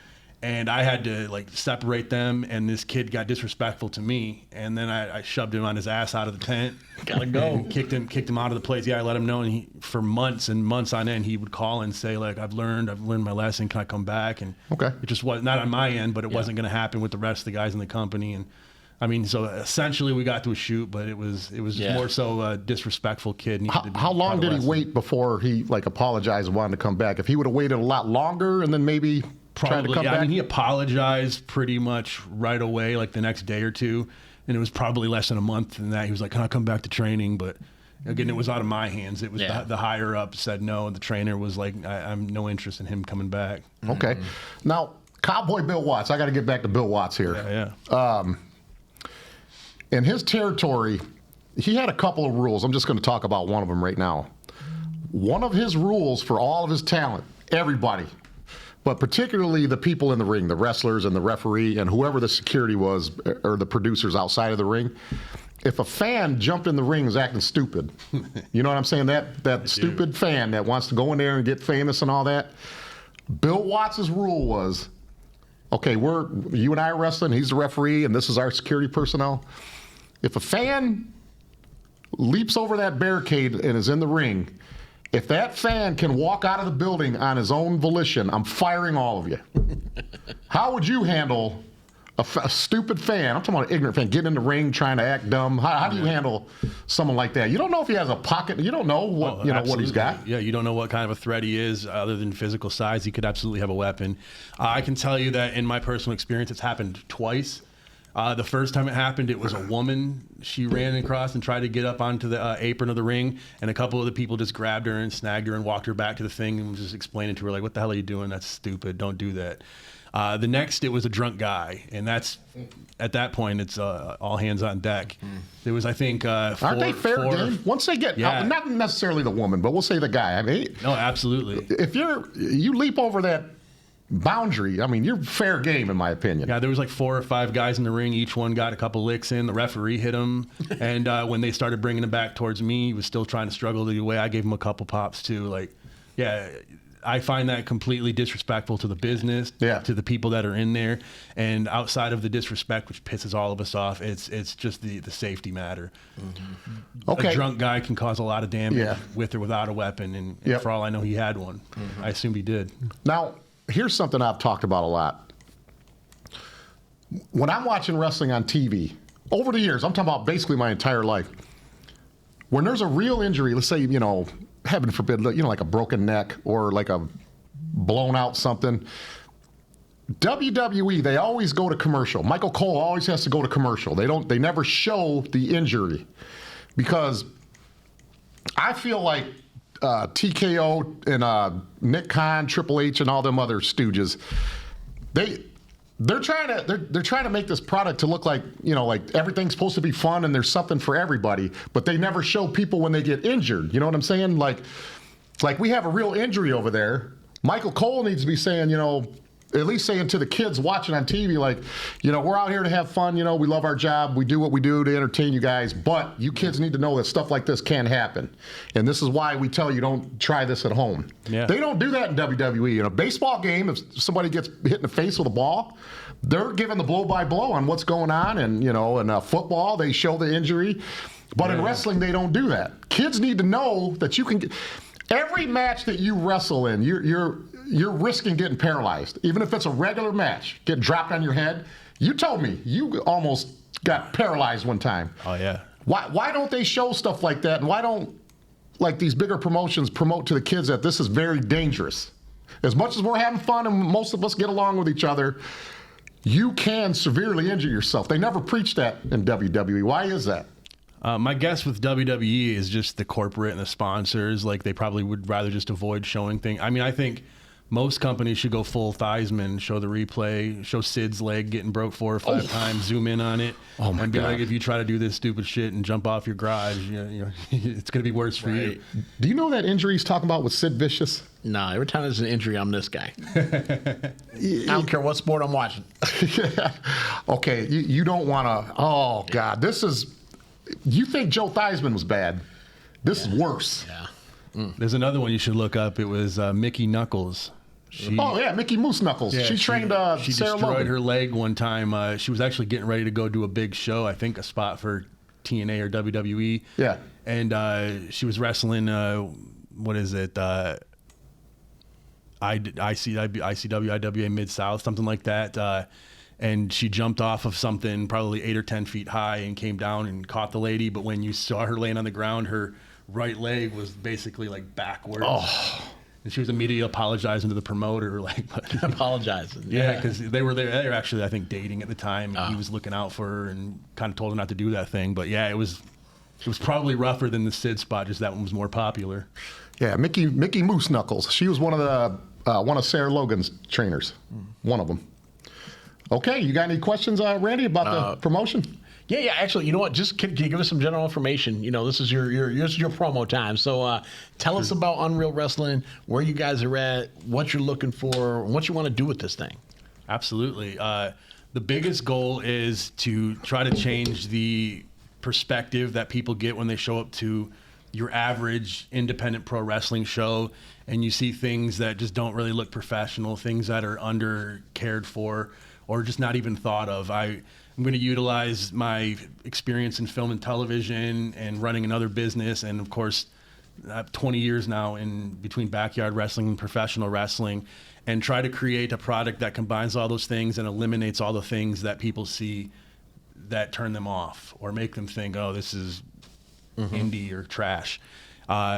And I had to like separate them, and this kid got disrespectful to me, and then I shoved him on his ass out of the tent. Gotta go. And kicked him out of the place. Yeah, I let him know, and for months and months on end, he would call and say like, I've learned my lesson. Can I come back? And Okay. it just was not on my end, but it wasn't going to happen with the rest of the guys in the company. And I mean, so essentially we got to a shoot, but it was just more so a disrespectful kid. How long did he wait before he like apologized and wanted to come back? If he would have waited a lot longer and then maybe tried to come back? I mean, he apologized pretty much right away, like the next day or two, and it was probably less than a month than that. He was like, can I come back to training? But again, it was out of my hands. It was the higher up said no, and the trainer was like, I'm no interest in him coming back. Okay. Now, Cowboy Bill Watts, I got to get back to Bill Watts here. Yeah. In his territory, he had a couple of rules. I'm just going to talk about one of them right now. One of his rules for all of his talent, everybody, but particularly the people in the ring, the wrestlers and the referee and whoever the security was or the producers outside of the ring, if a fan jumped in the ring and was acting stupid, you know what I'm saying? That stupid fan that wants to go in there and get famous and all that, Bill Watts' rule was, okay, you and I are wrestling, he's the referee, and this is our security personnel. If a fan leaps over that barricade and is in the ring, if that fan can walk out of the building on his own volition, I'm firing all of you. How would you handle a stupid fan? I'm talking about an ignorant fan getting in the ring trying to act dumb. How do you handle someone like that? You don't know if he has a pocket. You don't know what what he's got. Yeah, you don't know what kind of a threat he is other than physical size. He could absolutely have a weapon. I can tell you that in my personal experience, it's happened twice. The first time it happened, it was a woman. She ran across and tried to get up onto the apron of the ring, and a couple of the people just grabbed her and snagged her and walked her back to the thing and was just explaining to her, like, what the hell are you doing? That's stupid. Don't do that. The next, it was a drunk guy, and that's at that point, it's all hands on deck. There was, I think, aren't they fair game? Once they get out, not necessarily the woman, but we'll say the guy. I mean, no, absolutely. If you leap over that boundary, I mean, you're fair game in my opinion. Yeah, there was like 4 or 5 guys in the ring. Each one got a couple licks in. The referee hit him, and when they started bringing him back towards me, he was still trying to struggle the way. I gave him a couple pops too. Like, yeah, I find that completely disrespectful to the business, to the people that are in there, and outside of the disrespect, which pisses all of us off, it's just the safety matter. Mm-hmm. Okay, a drunk guy can cause a lot of damage with or without a weapon, and for all I know, he had one. I assume he did. Now, here's something I've talked about a lot. When I'm watching wrestling on TV, over the years, I'm talking about basically my entire life, when there's a real injury, let's say, heaven forbid, like a broken neck or like a blown out something, WWE, they always go to commercial. Michael Cole always has to go to commercial. They never show the injury because I feel like TKO and Nick Khan, Triple H, and all them other stooges, they're trying to make this product to look like like everything's supposed to be fun and there's something for everybody, but they never show people when they get injured. You know what I'm saying? Like we have a real injury over there. Michael Cole needs to be saying, at least saying to the kids watching on TV, like, we're out here to have fun. We love our job. We do what we do to entertain you guys. But you kids need to know that stuff like this can happen. And this is why we tell you don't try this at home. Yeah. They don't do that in WWE. In a baseball game, if somebody gets hit in the face with a ball, they're given the blow-by-blow on what's going on. And, in football, they show the injury. But in wrestling, they don't do that. Kids need to know that you can get... Every match that you wrestle in, you're risking getting paralyzed. Even if it's a regular match, get dropped on your head. You told me you almost got paralyzed one time. Oh, yeah. Why don't they show stuff like that? And why don't, like, these bigger promotions promote to the kids that this is very dangerous? As much as we're having fun and most of us get along with each other, you can severely injure yourself. They never preach that in WWE. Why is that? My guess with WWE is just the corporate and the sponsors. Like, they probably would rather just avoid showing things. I mean, I think most companies should go full Theismann, show the replay, show Sid's leg getting broke 4 or 5 times, zoom in on it, and be like, if you try to do this stupid shit and jump off your garage, it's going to be worse for you. Do you know that injury he's talking about with Sid Vicious? No, every time there's an injury, I'm this guy. I don't care what sport I'm watching. Okay, you don't want to. Oh God, this is. You think Joe Theismann was bad? This is worse. Yeah. There's another one you should look up. It was Mickey Knuckles. Mickey Moose Knuckles. Yeah, she trained she Sarah destroyed Logan. her leg one time. She was actually getting ready to go do a big show, I think a spot for TNA or WWE. Yeah. And she was wrestling, what is it, ICW, IWA Mid-South, something like that. And she jumped off of something probably 8 or 10 feet high and came down and caught the lady. But when you saw her laying on the ground, her right leg was basically like backwards. Oh. And she was immediately apologizing to the promoter, Apologizing. Yeah, because they were actually, I think, dating at the time. And he was looking out for her and kind of told her not to do that thing. But yeah, it was probably rougher than the Sid spot. Just that one was more popular. Yeah, Mickey Moose Knuckles. She was one of Sarah Logan's trainers. One of them. Okay, you got any questions, Randy, about the promotion? Yeah. Actually, you know what? Just can you give us some general information? This is your promo time. So tell us about Unreal Wrestling, where you guys are at, what you're looking for, and what you want to do with this thing. Absolutely. The biggest goal is to try to change the perspective that people get when they show up to your average independent pro wrestling show and you see things that just don't really look professional, things that are under cared for or just not even thought of. I'm going to utilize my experience in film and television and running another business, and of course, I have 20 years now in between backyard wrestling and professional wrestling, and try to create a product that combines all those things and eliminates all the things that people see that turn them off or make them think, oh, this is indie or trash.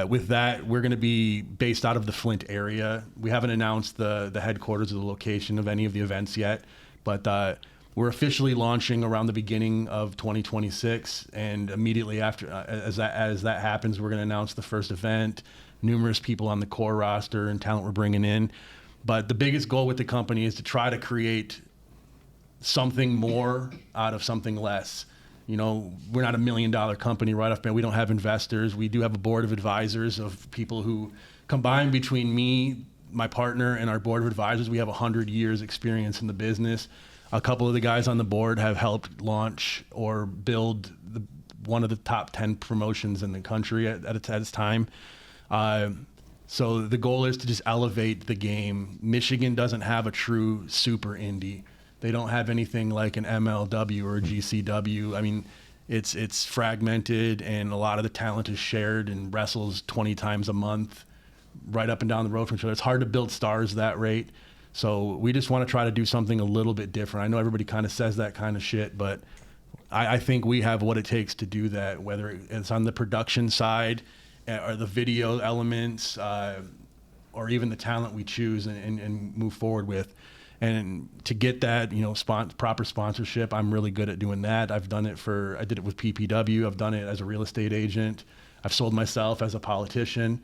With that, we're going to be based out of the Flint area. We haven't announced the headquarters or the location of any of the events yet, but we're officially launching around the beginning of 2026, and immediately after, as that happens, we're going to announce the first event, numerous people on the core roster and talent we're bringing in. But the biggest goal with the company is to try to create something more out of something less. We're not $1 million company right off the bat. We don't have investors. We do have a board of advisors of people who combine between me, my partner, and our board of advisors. We have 100 years experience in the business. A couple of the guys on the board have helped launch or build one of the top 10 promotions in the country at its time. So the goal is to just elevate the game. Michigan doesn't have a true super indie. They don't have anything like an MLW or a GCW. I mean, it's fragmented, and a lot of the talent is shared and wrestles 20 times a month right up and down the road from each other. It's hard to build stars that rate. So we just want to try to do something a little bit different. I know everybody kind of says that kind of shit, but I think we have what it takes to do that, whether it's on the production side or the video elements or even the talent we choose and move forward with. And to get that, proper sponsorship, I'm really good at doing that. I did it with PPW. I've done it as a real estate agent. I've sold myself as a politician.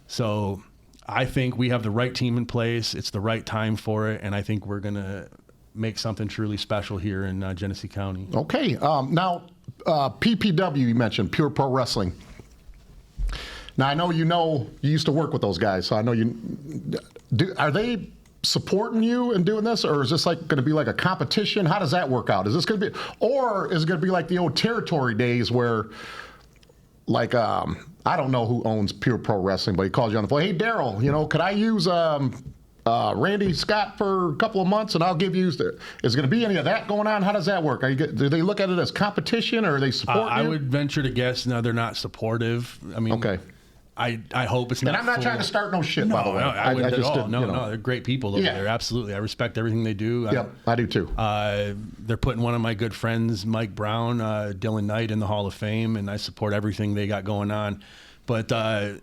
So I think we have the right team in place. It's the right time for it. And I think we're going to make something truly special here in Genesee County. Okay. Now, PPW, you mentioned, Pure Pro Wrestling. Now, I know you used to work with those guys, so I know are they supporting you in doing this, or is this going to be like a competition? How does that work out? Is this going to be, or is it going to be like the old territory days where, I don't know who owns Pure Pro Wrestling, but he calls you on the phone. Hey, Daryl, could I use Randy Scott for a couple of months, and I'll give you. Is there going to be any of that going on? How does that work? Do they look at it as competition, or are they supporting I you? would venture to guess, no, they're not supportive. I mean, okay. I hope it's not. And I'm not trying to start no shit, by the way. No, I wouldn't at all. didn't, No, they're great people over there. Absolutely. I respect everything they do. Yep, I do too. They're putting one of my good friends, Mike Brown, Dylan Knight, in the Hall of Fame, and I support everything they got going on. But I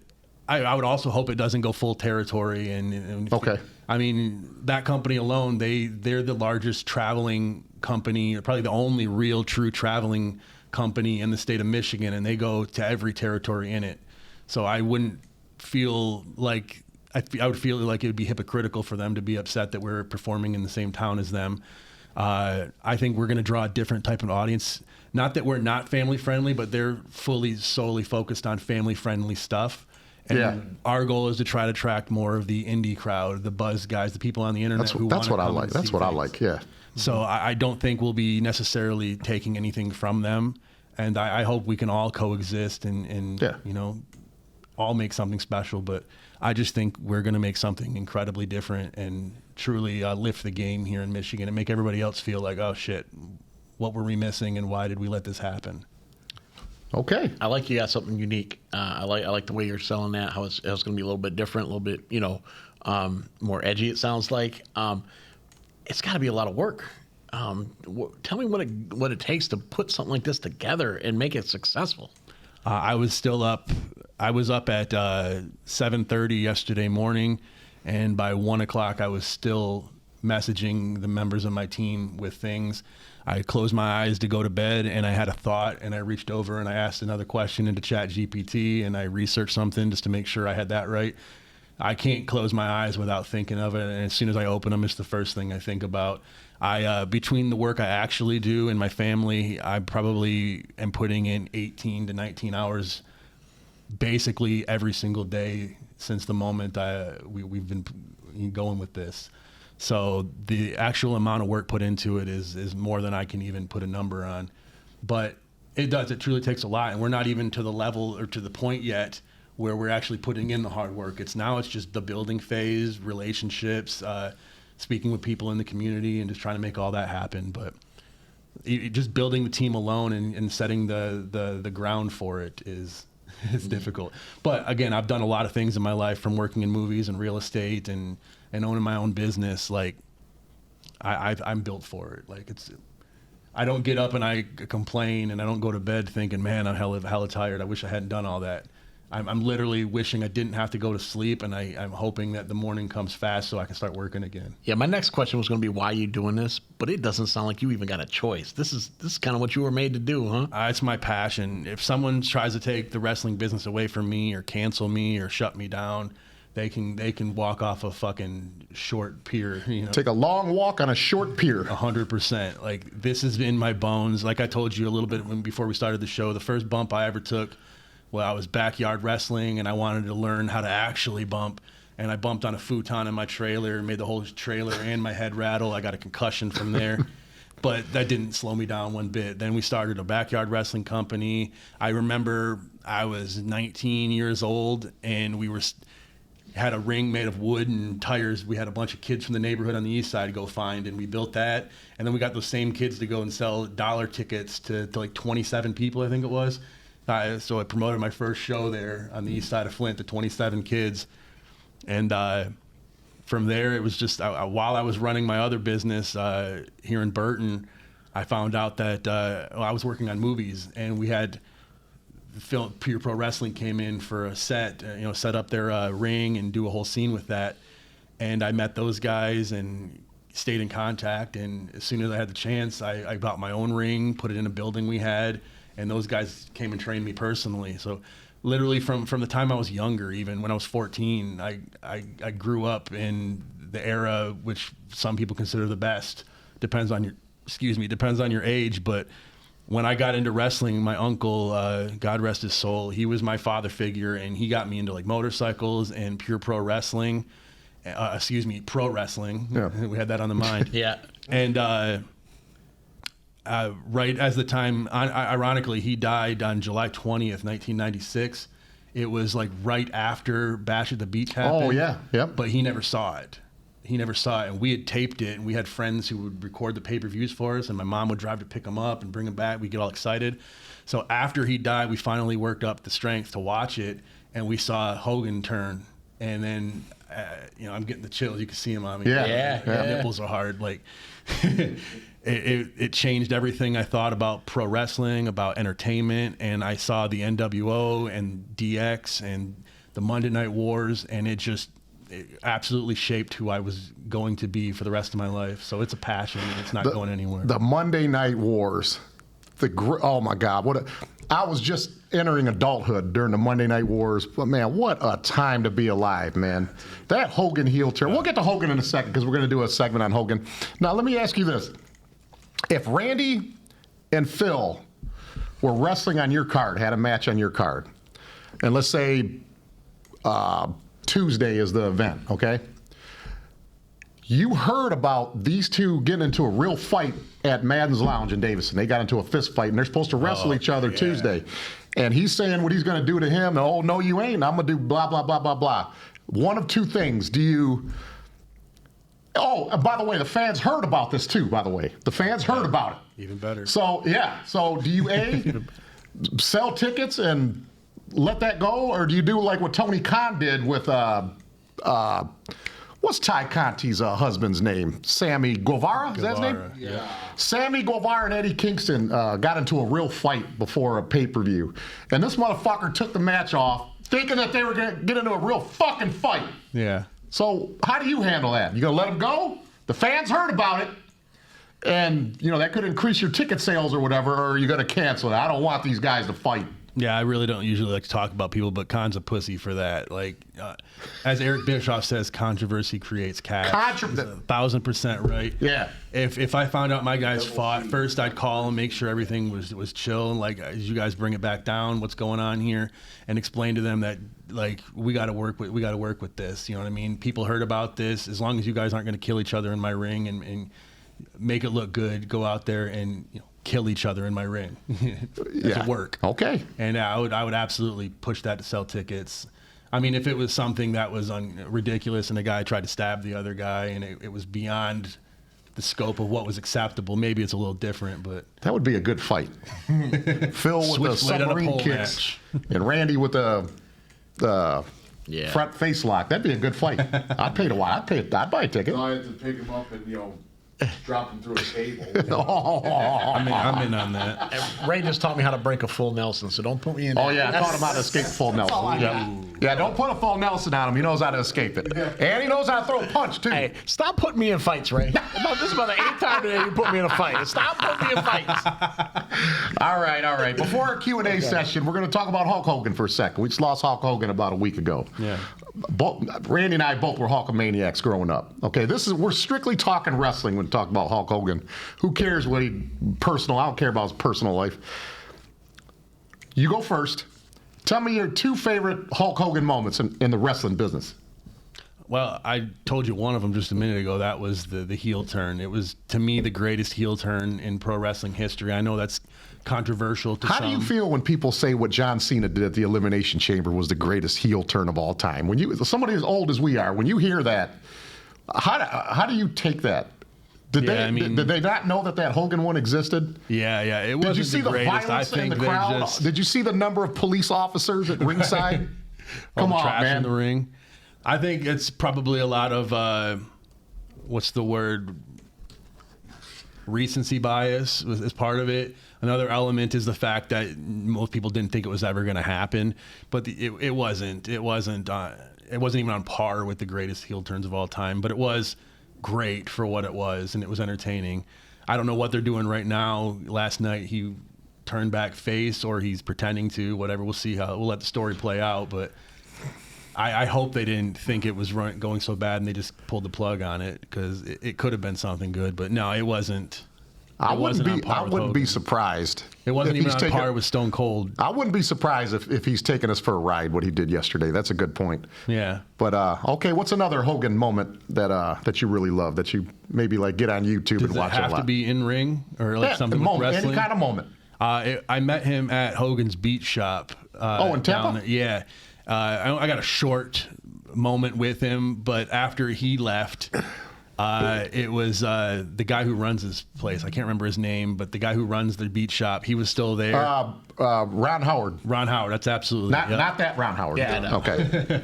would also hope it doesn't go full territory. Okay. I mean, that company alone, they're the largest traveling company, probably the only real true traveling company in the state of Michigan, and they go to every territory in it. So I wouldn't feel like I would feel like it would be hypocritical for them to be upset that we're performing in the same town as them. I think we're going to draw a different type of audience. Not that we're not family friendly, but they're solely focused on family friendly stuff. And our goal is to try to attract more of the indie crowd, the buzz guys, the people on the internet who that's want what to I like. That's what I like. Yeah. So I don't think we'll be necessarily taking anything from them, and I hope we can all coexist and you know, all make something special. But I just think we're going to make something incredibly different and truly lift the game here in Michigan and make everybody else feel like, oh shit, what were we missing and why did we let this happen? Okay. I like you got something unique. I like the way you're selling that. How it's going to be a little bit different, a little bit, you know, more edgy. It sounds like it's got to be a lot of work. Tell me what it takes to put something like this together and make it successful. I was still up. I was up at 7:30 yesterday morning, and by 1 o'clock I was still messaging the members of my team with things. I closed my eyes to go to bed, and I had a thought, and I reached over and I asked another question into ChatGPT, and I researched something just to make sure I had that right. I can't close my eyes without thinking of it, and as soon as I open them, it's the first thing I think about. Between the work I actually do and my family, I probably am putting in 18 to 19 hours basically every single day since the moment we've been going with this. So the actual amount of work put into it is more than I can even put a number on. But it truly takes a lot, and we're not even to the level or to the point yet where we're actually putting in the hard work. It's just the building phase, relationships, speaking with people in the community, and just trying to make all that happen. But just building the team alone and setting the ground for it is difficult. But again, I've done a lot of things in my life, from working in movies and real estate and owning my own business. Like I'm built for it. Like I don't get up and I complain, and I don't go to bed thinking, man, I'm hella tired. I wish I hadn't done all that. I'm literally wishing I didn't have to go to sleep, and I'm hoping that the morning comes fast so I can start working again. Yeah, my next question was going to be why are you doing this, but it doesn't sound like you even got a choice. This is kind of what you were made to do, huh? It's my passion. If someone tries to take the wrestling business away from me or cancel me or shut me down, they can walk off a fucking short pier. You know? Take a long walk on a short pier. 100%. Like, this is in my bones. Like I told you a little bit before we started the show, the first bump I ever took, well, I was backyard wrestling, and I wanted to learn how to actually bump. And I bumped on a futon in my trailer, made the whole trailer and my head rattle. I got a concussion from there. But that didn't slow me down one bit. Then we started a backyard wrestling company. I remember I was 19 years old, and we had a ring made of wood and tires. We had a bunch of kids from the neighborhood on the east side to go find, and we built that. And then we got those same kids to go and sell dollar tickets to like 27 people, I think it was. So I promoted my first show there on the east side of Flint to 27 kids. And from there, it was just while I was running my other business here in Burton, I found out that I was working on movies, and we had Pure Pro Wrestling came in for a set, set up their ring and do a whole scene with that. And I met those guys and stayed in contact. And as soon as I had the chance, I bought my own ring, put it in a building we had. And those guys came and trained me personally. So literally from the time I was younger, even when I was 14, I grew up in the era which some people consider the best. Depends on your age. But when I got into wrestling, my uncle, God rest his soul, he was my father figure, and he got me into like motorcycles and pure pro wrestling. Pro wrestling. Yeah. We had that on the mind. Yeah. And right as the time, ironically, he died on July 20th, 1996. It was like right after Bash at the Beach happened. Oh, yeah. Yep. But he never saw it. And we had taped it, and we had friends who would record the pay-per-views for us, and my mom would drive to pick him up and bring him back. We'd get all excited. So after he died, we finally worked up the strength to watch it, and we saw Hogan turn. And then, I'm getting the chills. You can see him on me. Yeah. My nipples are hard. Like, it changed everything I thought about pro wrestling, about entertainment, and I saw the NWO and DX and the Monday Night Wars, and it absolutely shaped who I was going to be for the rest of my life. So it's a passion. It's not going anywhere. The Monday Night Wars. Oh my God! I was just entering adulthood during the Monday Night Wars, but man, what a time to be alive, man. That Hogan heel turn. We'll get to Hogan in a second because we're going to do a segment on Hogan. Now, let me ask you this. If Randy and Phil were wrestling on your card, had a match on your card, and let's say Tuesday is the event, okay? You heard about these two getting into a real fight at Madden's Lounge in Davison. They got into a fist fight, and they're supposed to wrestle each other Tuesday. And he's saying what he's going to do to him. Oh, no, you ain't. I'm going to do blah, blah, blah, blah, blah. One of two things. Do you... Oh, and by the way, the fans heard about this too, by the way. The fans heard about it. Even better. So, yeah. So do you, A, sell tickets and let that go? Or do you do like what Tony Khan did with... what's Ty Conti's husband's name? Sammy Guevara? Is that his name? Yeah. Sammy Guevara and Eddie Kingston got into a real fight before a pay-per-view. And this motherfucker took the match off thinking that they were going to get into a real fucking fight. Yeah. So how do you handle that? You going to let him go? The fans heard about it. And, you know, that could increase your ticket sales or whatever, or are you going to cancel it? I don't want these guys to fight. Yeah, I really don't usually like to talk about people, but Khan's a pussy for that. Like, as Eric Bischoff says, controversy creates cash. 1,000% right. Yeah. If I found out my guys fought, first I'd call them, make sure everything was chill, and like, as you guys bring it back down, what's going on here, and explain to them that like we got to work with this. You know what I mean? People heard about this. As long as you guys aren't going to kill each other in my ring and make it look good, go out there and kill each other in my ring. It work. Okay. And I would absolutely push that to sell tickets. I mean, if it was something that was ridiculous and a guy tried to stab the other guy and it was beyond the scope of what was acceptable, maybe it's a little different, but... That would be a good fight. Phil with the submarine kicks and Randy with the front face lock. That'd be a good fight. I'd pay to watch. I'd buy a ticket. So I had to pick him up and, drop him through a table. I'm in on that. Ray just taught me how to break a full Nelson, so don't put me in. Oh, yeah, I taught him how to escape full Nelson. Yeah, don't put a full Nelson on him. He knows how to escape it. And he knows how to throw a punch, too. Hey, stop putting me in fights, Ray. This is about the 8th time today you put me in a fight. Stop putting me in fights. All right. Before our Q&A session, we're going to talk about Hulk Hogan for a second. We just lost Hulk Hogan about a week ago. Yeah. Randy and I both were Hulkamaniacs growing up. Okay, we're strictly talking wrestling when we talk about Hulk Hogan. Who cares what I don't care about his personal life. You go first. Tell me your 2 favorite Hulk Hogan moments in the wrestling business. Well, I told you one of them just a minute ago. That was the heel turn. It was, to me, the greatest heel turn in pro wrestling history. I know that's controversial to some. How do you feel when people say what John Cena did at the Elimination Chamber was the greatest heel turn of all time? When somebody as old as we are, when you hear that, how do you take that? Did they not know that Hogan one existed? Yeah. It wasn't. Did you see the violence in the crowd? Did you see the number of police officers at ringside? Come on, trash man. In the ring. I think it's probably a lot of what's the word? Recency bias is part of it. Another element is the fact that most people didn't think it was ever going to happen, but it wasn't. It wasn't even on par with the greatest heel turns of all time. But it was great for what it was, and it was entertaining. I don't know what they're doing right now. Last night he turned back face, or he's pretending to. Whatever. We'll see we'll let the story play out, but. I hope they didn't think it was going so bad and they just pulled the plug on it, because it could have been something good. But no, it wasn't. I wouldn't be surprised. It wasn't even on par with Stone Cold. I wouldn't be surprised if he's taking us for a ride, what he did yesterday. That's a good point. Yeah. But, okay, what's another Hogan moment that you really love, that you maybe like get on YouTube and watch a lot? Does it have to be in ring or like something with wrestling? Any kind of moment. I met him at Hogan's Beat Shop. In Tampa? Yeah. I got a short moment with him, but after he left, it was the guy who runs his place. I can't remember his name, but the guy who runs the beat shop, he was still there. Ron Howard. Ron Howard, that's absolutely. Not that Ron Howard. Yeah, no. Okay.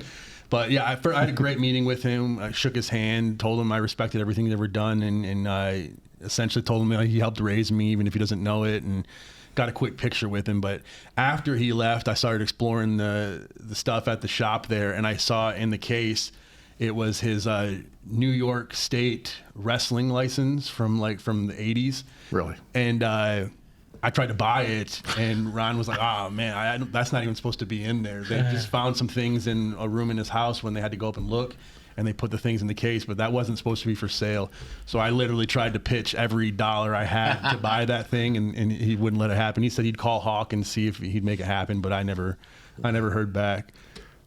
But yeah, I had a great meeting with him. I shook his hand, told him I respected everything he'd ever done, and I essentially told him that he helped raise me, even if he doesn't know it, and got a quick picture with him. But after he left, I started exploring the stuff at the shop there, and I saw in the case it was his New York State wrestling license from the 80s. Really? And I tried to buy it, and Ron was like, "Oh man, that's not even supposed to be in there." They just found some things in a room in his house when they had to go up and look, and they put the things in the case, but that wasn't supposed to be for sale. So I literally tried to pitch every dollar I had to buy that thing, and he wouldn't let it happen. He said he'd call Hawk and see if he'd make it happen, but I never heard back.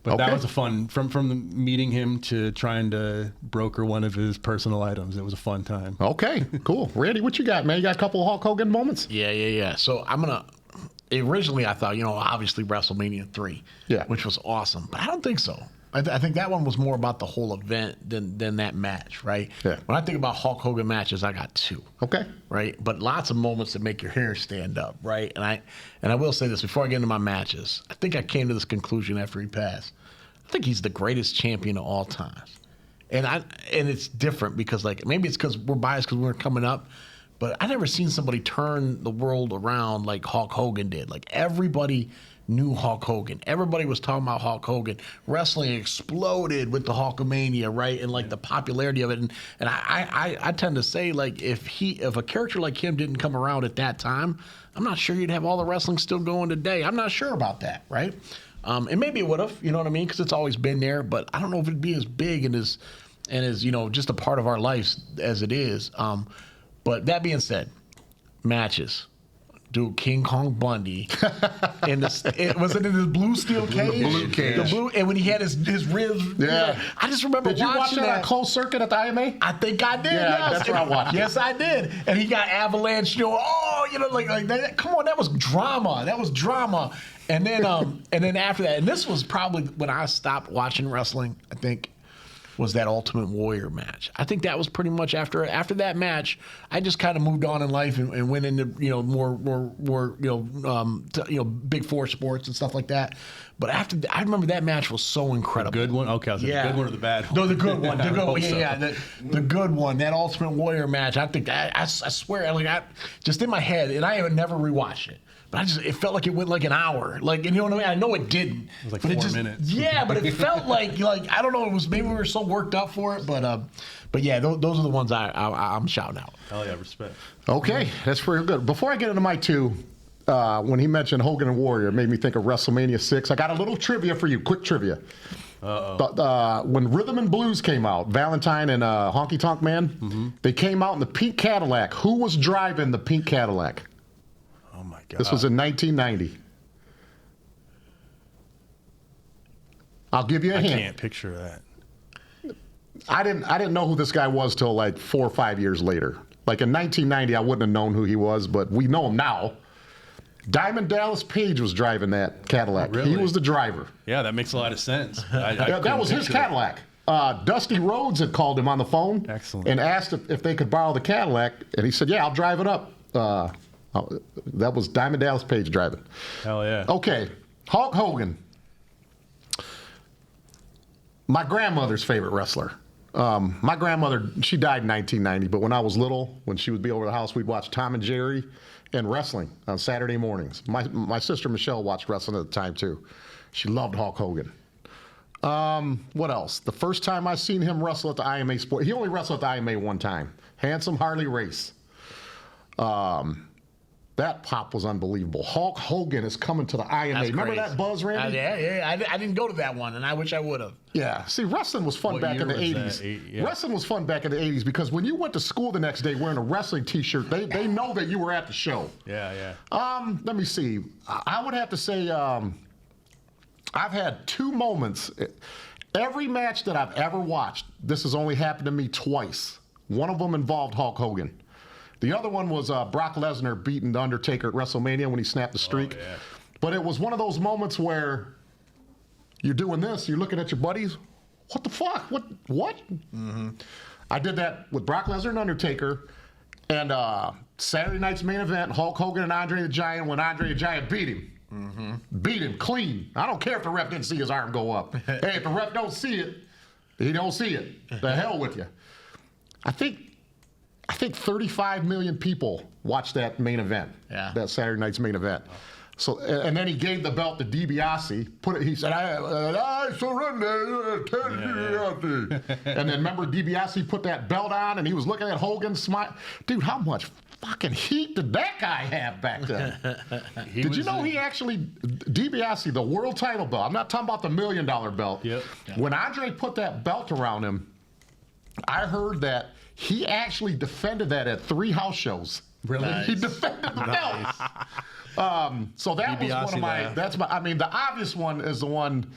But that was a fun, from the meeting him to trying to broker one of his personal items. It was a fun time. Okay, cool. Randy, what you got, man? You got a couple of Hulk Hogan moments? Yeah. So originally I thought, obviously WrestleMania 3, which was awesome, but I don't think so. I think that one was more about the whole event than that match, right? Yeah. When I think about Hulk Hogan matches, I got 2. Okay. Right? But lots of moments that make your hair stand up, right? And I will say this before I get into my matches. I think I came to this conclusion after he passed. I think he's the greatest champion of all time. And it's different because maybe it's because we're biased because we're coming up, but I never seen somebody turn the world around like Hulk Hogan did. Like everybody knew Hulk Hogan. Everybody was talking about Hulk Hogan. Wrestling exploded with the Hulkamania, right? And the popularity of it. And I tend to say if a character like him didn't come around at that time, I'm not sure you'd have all the wrestling still going today. I'm not sure about that, right? And maybe it would have, you know what I mean? Because it's always been there, but I don't know if it'd be as big and as just a part of our lives as it is. But that being said, matches. Dude, King Kong Bundy, was it in his blue steel cage? Blue cage. And when he had his ribs. Yeah. I just remember Did you watch watching that on closed circuit at the IMA? I think I did. Yeah, yes. that's where I watched it. Yes, I did. And he got avalanche. Like that. Come on, that was drama. And then after that, and this was probably when I stopped watching wrestling, I think, was that Ultimate Warrior match. I think that was pretty much after that match, I just kind of moved on in life and went into more big four sports and stuff like that. But I remember that match was so incredible. The good one? Okay, I was like, the good one or the bad one? No, the good one. The good one. So. Yeah. The good one. That Ultimate Warrior match. I think I swear, just in my head, and I would never rewatch it. But it felt like it went like an hour. You know what I mean? I know it didn't. It was like but 4 minutes. Yeah, but it felt like I don't know. It was maybe we were so worked up for it, but yeah, those are the ones I'm shouting out. Hell yeah, respect. Okay, that's pretty good. Before I get into my 2, when he mentioned Hogan and Warrior, it made me think of WrestleMania 6. I got a little trivia for you, quick trivia. When Rhythm and Blues came out, Valentine and Honky Tonk Man, they came out in the pink Cadillac. Who was driving the pink Cadillac? Oh my God. This was in 1990. I'll give you a hint. I can't picture that. I didn't know who this guy was till 4 or 5 years later. In 1990, I wouldn't have known who he was, but we know him now. Diamond Dallas Page was driving that Cadillac. Oh, really? He was the driver. Yeah, that makes a lot of sense. That was his Cadillac. Dusty Rhodes had called him on the phone. Excellent. And asked if they could borrow the Cadillac, and he said, "Yeah, I'll drive it up." That was Diamond Dallas Page driving. Hell yeah. Okay, Hulk Hogan. My grandmother's favorite wrestler. My grandmother, she died in 1990, but when I was little, when she would be over the house, we'd watch Tom and Jerry and wrestling on Saturday mornings. My sister Michelle watched wrestling at the time too. She loved Hulk Hogan. What else? The first time I seen him wrestle at the IMA Sport, he only wrestled at the IMA one time. Handsome Harley Race. That pop was unbelievable. Hulk Hogan is coming to the IMA. That's Remember crazy. that buzz, Randy? Yeah. I didn't go to that one, and I wish I would have. Yeah. See, wrestling was fun What back year in the was 80s. that? Yeah. Wrestling was fun back in the 80s because when you went to school the next day wearing a wrestling T-shirt, they know that you were at the show. Yeah. Let me see. I would have to say I've had 2 moments. Every match that I've ever watched, this has only happened to me twice. One of them involved Hulk Hogan. The other one was Brock Lesnar beating The Undertaker at WrestleMania when he snapped the streak. Oh, yeah. But it was one of those moments where you're doing this, you're looking at your buddies. What the fuck? What? Mm-hmm. I did that with Brock Lesnar and Undertaker. And Saturday night's main event, Hulk Hogan and Andre the Giant, when Andre the Giant beat him. Mm-hmm. Beat him clean. I don't care if the ref didn't see his arm go up. Hey, if the ref don't see it, he don't see it. The hell with you. I think 35 million people watched that main event. Yeah. That Saturday night's main event. So, and then he gave the belt to DiBiase. He said, I surrender to DiBiase. And then remember DiBiase put that belt on and he was looking at Hogan smile. Dude, how much fucking heat did that guy have back then? Did you know he actually, DiBiase, the world title belt, I'm not talking about the $1 million belt. Yep. When Andre put that belt around him, I heard that he actually defended that at 3 house shows. Really? Nice. He defended the belt. So that was one of my, I mean, the obvious one is the one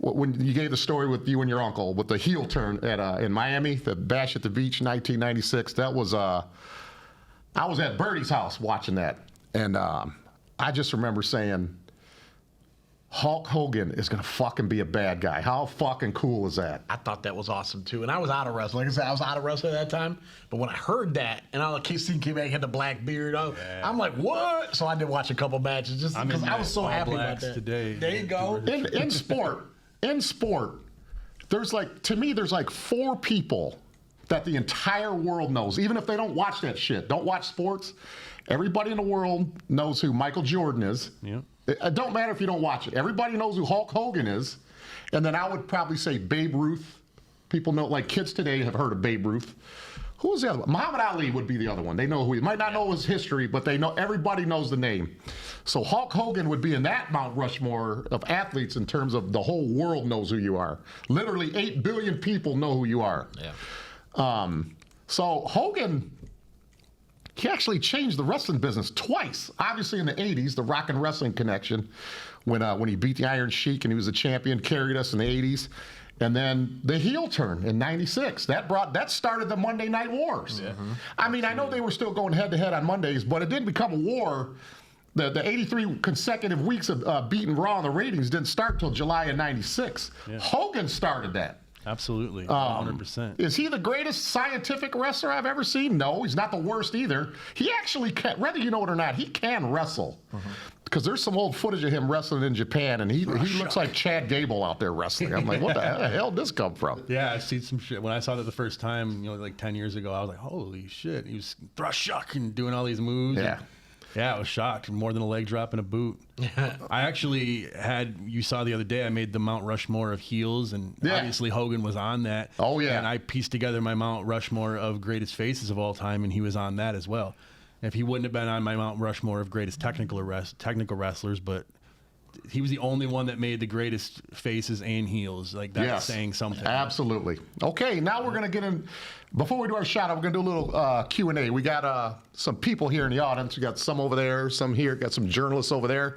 when you gave the story with you and your uncle with the heel turn at in Miami, the Bash at the Beach 1996. That was, I was at Birdie's house watching that. And I just remember saying, Hulk Hogan is going to fucking be a bad guy. How fucking cool is that? I thought that was awesome, too. And I was out of wrestling. Like I said, I was out of wrestling at that time. But when I heard that, and all the KC came back, he had the black beard, I'm like, what? So I did watch a couple matches just because I was so happy about that. Today. There you go. In sport, there's like, to me, there's like 4 people that the entire world knows, even if they don't watch that shit, don't watch sports. Everybody in the world knows who Michael Jordan is. Yeah. It don't matter if you don't watch it. Everybody knows who Hulk Hogan is. And then I would probably say Babe Ruth. People know, like kids today have heard of Babe Ruth. Who was the other one? Muhammad Ali would be the other one. They know who he might not know his history, but they know, everybody knows the name. So Hulk Hogan would be in that Mount Rushmore of athletes in terms of the whole world knows who you are. Literally 8 billion people know who you are. Yeah. So Hogan, he actually changed the wrestling business twice. Obviously in the 80s, the Rock and Wrestling Connection, when he beat the Iron Sheik and he was a champion, carried us in the 80s. And then the heel turn in 96. That started the Monday Night Wars. Yeah. I mean, I know they were still going head-to-head on Mondays, but it didn't become a war. The 83 consecutive weeks of beating Raw in the ratings didn't start till July of 96. Yeah. Hogan started that. Absolutely, 100%. Is he the greatest scientific wrestler I've ever seen? No, he's not the worst either. He actually can, whether you know it or not, he can wrestle. Because there's some old footage of him wrestling in Japan, and he looks like Chad Gable out there wrestling. I'm like, what the hell did this come from? Yeah, I've seen some shit. When I saw that the first time, like 10 years ago, I was like, holy shit. He was thrust shuck and doing all these moves. Yeah. Yeah, I was shocked. More than a leg drop and a boot. I actually you saw the other day, I made the Mount Rushmore of heels, and obviously Hogan was on that. Oh, yeah. And I pieced together my Mount Rushmore of greatest faces of all time, and he was on that as well. If he wouldn't have been on my Mount Rushmore of greatest technical wrestlers, but he was the only one that made the greatest faces and heels. Like, that's saying something. Absolutely. Okay, now we're going to get in. Before we do our shout out, we're going to do a little Q&A. We got some people here in the audience. We got some over there, some here, got some journalists over there.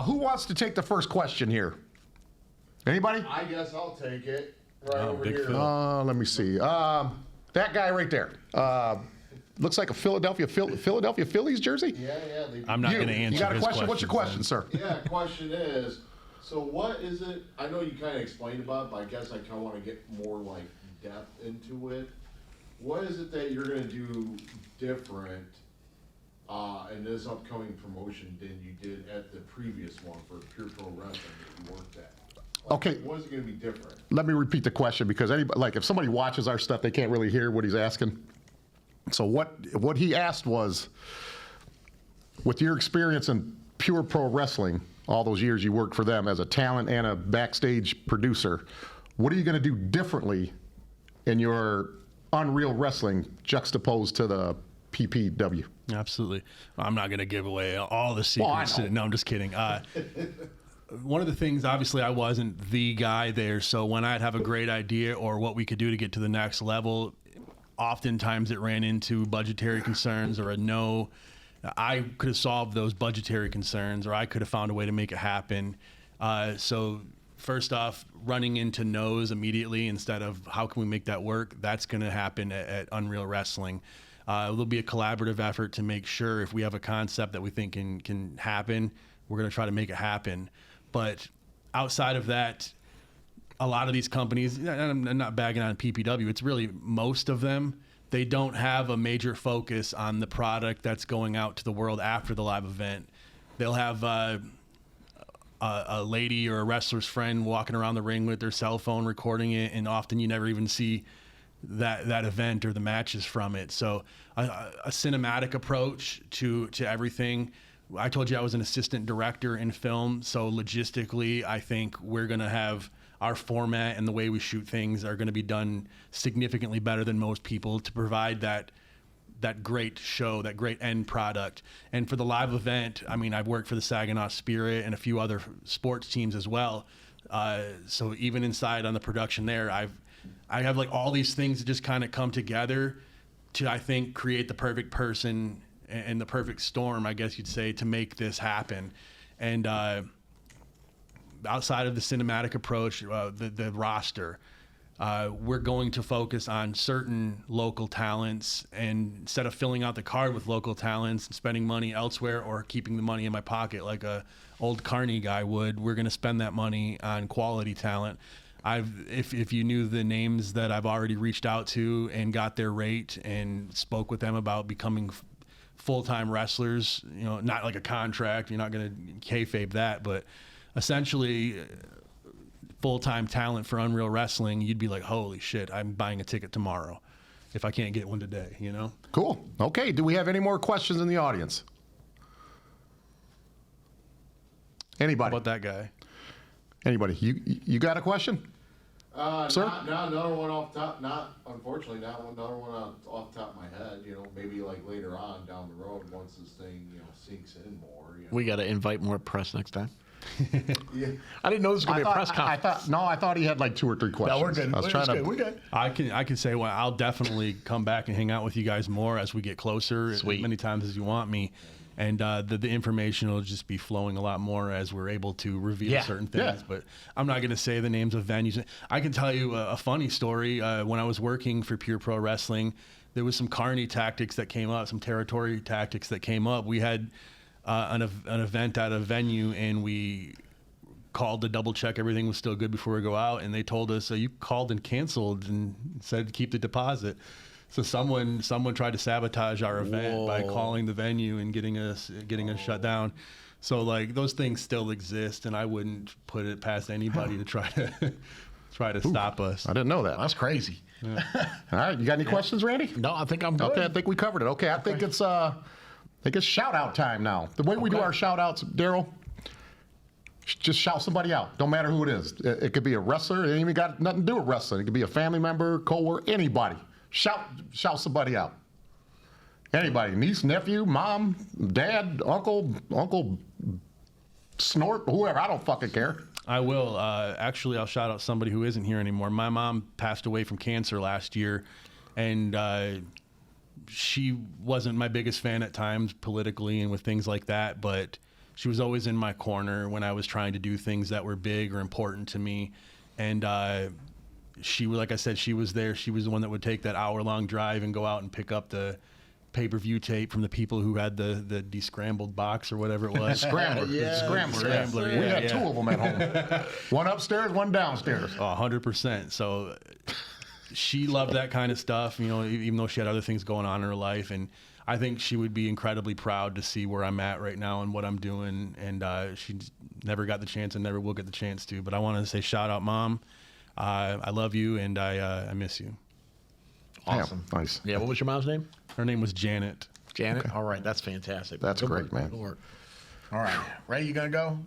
Who wants to take the first question here? Anybody? I guess I'll take it. Right over Big here. Phil. Let me see. That guy right there. Looks like a Philadelphia Phillies jersey. Yeah. I'm not going to answer. You got a his question? What's your question, then. sir? Yeah, question is, so what is it? I know you kind of explained about it, but I guess I kind of want to get more like depth into it. What is it that you're going to do different in this upcoming promotion than you did at the previous one for Pure Pro Wrestling that you worked at? Like, Okay. What is it going to be different? Let me repeat the question because if somebody watches our stuff, they can't really hear what he's asking. So what he asked was, with your experience in Pure Pro Wrestling, all those years you worked for them as a talent and a backstage producer, what are you going to do differently in your Unreal Wrestling juxtaposed to the PPW? Absolutely. I'm not going to give away all the secrets. Well, No, I'm just kidding. One of the things, obviously, I wasn't the guy there. So when I'd have a great idea or what we could do to get to the next level, oftentimes it ran into budgetary concerns or a no. I could have solved those budgetary concerns, or I could have found a way to make it happen. So first off, running into no's immediately instead of how can we make that work, that's going to happen at Unreal Wrestling. There'll be a collaborative effort to make sure if we have a concept that we think can happen, we're going to try to make it happen. But outside of that, a lot of these companies, and I'm not bagging on PPW, it's really most of them, they don't have a major focus on the product that's going out to the world after the live event. They'll have a lady or a wrestler's friend walking around the ring with their cell phone recording it, and often you never even see that event or the matches from it. So a cinematic approach to everything. I told you I was an assistant director in film, so logistically, I think we're going to have our format and the way we shoot things are going to be done significantly better than most people to provide that great show, that great end product. And for the live event, I mean, I've worked for the Saginaw Spirit and a few other sports teams as well. So even inside on the production there, I have like all these things that just kind of come together to, I think, create the perfect person and the perfect storm, I guess you'd say, to make this happen. And outside of the cinematic approach, the roster, we're going to focus on certain local talents, and instead of filling out the card with local talents and spending money elsewhere or keeping the money in my pocket like a old Carney guy would, we're going to spend that money on quality talent. If you knew the names that I've already reached out to and got their rate and spoke with them about becoming full-time wrestlers, you know, not like a contract, you're not going to kayfabe that, but essentially full-time talent for Unreal Wrestling, you'd be like, holy shit, I'm buying a ticket tomorrow if I can't get one today, you know? Cool. Okay, do we have any more questions in the audience? Anybody? How about that guy? Anybody? You got a question? Sir? Not another one off top. Unfortunately, not another one off the top of my head. You know, maybe like later on down the road, once this thing sinks in more. You know. We got to invite more press next time. Yeah. I didn't know this was going to be a press conference. I thought he had like 2 or 3 questions. No, we're good. I was trying to. We're good. I can say, well, I'll definitely come back and hang out with you guys more as we get closer, Sweet. as many times as you want me. And the information will just be flowing a lot more as we're able to reveal certain things. Yeah. But I'm not going to say the names of venues. I can tell you a funny story. When I was working for Pure Pro Wrestling, there was some Carney tactics that came up, some territory tactics that came up. We had an event at a venue, and we called to double check everything was still good before we go out, and they told us, you called and canceled and said keep the deposit. So someone tried to sabotage our event by calling the venue and getting us shut down. So like those things still exist, and I wouldn't put it past anybody to try to stop us. I didn't know that. That's crazy. All right, you got any questions, Randy? No, I think I'm good. Okay, I think we covered it. Okay, I think it's shout out time now. The way we do our shout outs, Daryl, just shout somebody out. Don't matter who it is. It could be a wrestler. It ain't even got nothing to do with wrestling. It could be a family member, coworker, anybody. Shout somebody out. Anybody, niece, nephew, mom, dad, uncle, snort, whoever. I don't fucking care. I will. Actually, I'll shout out somebody who isn't here anymore. My mom passed away from cancer last year, and she wasn't my biggest fan at times politically and with things like that, but she was always in my corner when I was trying to do things that were big or important to me. And she, like I said, she was there. She was the one that would take that hour-long drive and go out and pick up the pay-per-view tape from the people who had the descrambled box or whatever it was. Scrambler. Scrambler, We yeah, had 2 of them at home. One upstairs, one downstairs. Oh, 100%. So she loved that kind of stuff, even though she had other things going on in her life. And I think she would be incredibly proud to see where I'm at right now and what I'm doing. And she never got the chance and never will get the chance to. But I want to say shout out, Mom. I love you, and I miss you. Awesome. Yeah, nice. Yeah, what was your mom's name? Her name was Janet. Janet? Okay. All right, that's fantastic. That's Good great, work. man. Good work. All right. Ray, you going to go?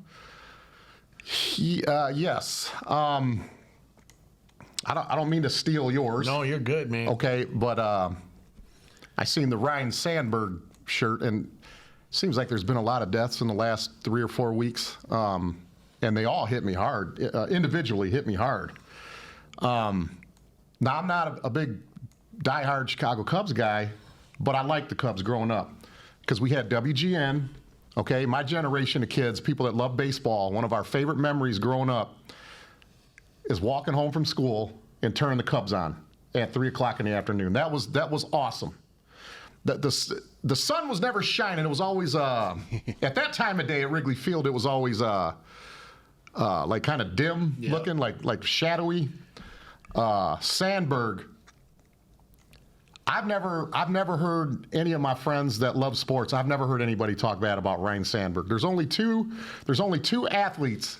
Yes. I don't mean to steal yours. No, you're good, man. Okay, but I seen the Ryan Sandberg shirt, and it seems like there's been a lot of deaths in the last 3 or 4 weeks, and they all hit me hard, individually hit me hard. Now, I'm not a big diehard Chicago Cubs guy, but I liked the Cubs growing up because we had WGN, okay? My generation of kids, people that love baseball, one of our favorite memories growing up is walking home from school and turning the Cubs on at 3 o'clock in the afternoon. That was awesome. The sun was never shining. It was always, at that time of day at Wrigley Field, it was always like kind of dim looking, like shadowy. Sandberg. I've never heard any of my friends that love sports. I've never heard anybody talk bad about Ryan Sandberg. There's only two athletes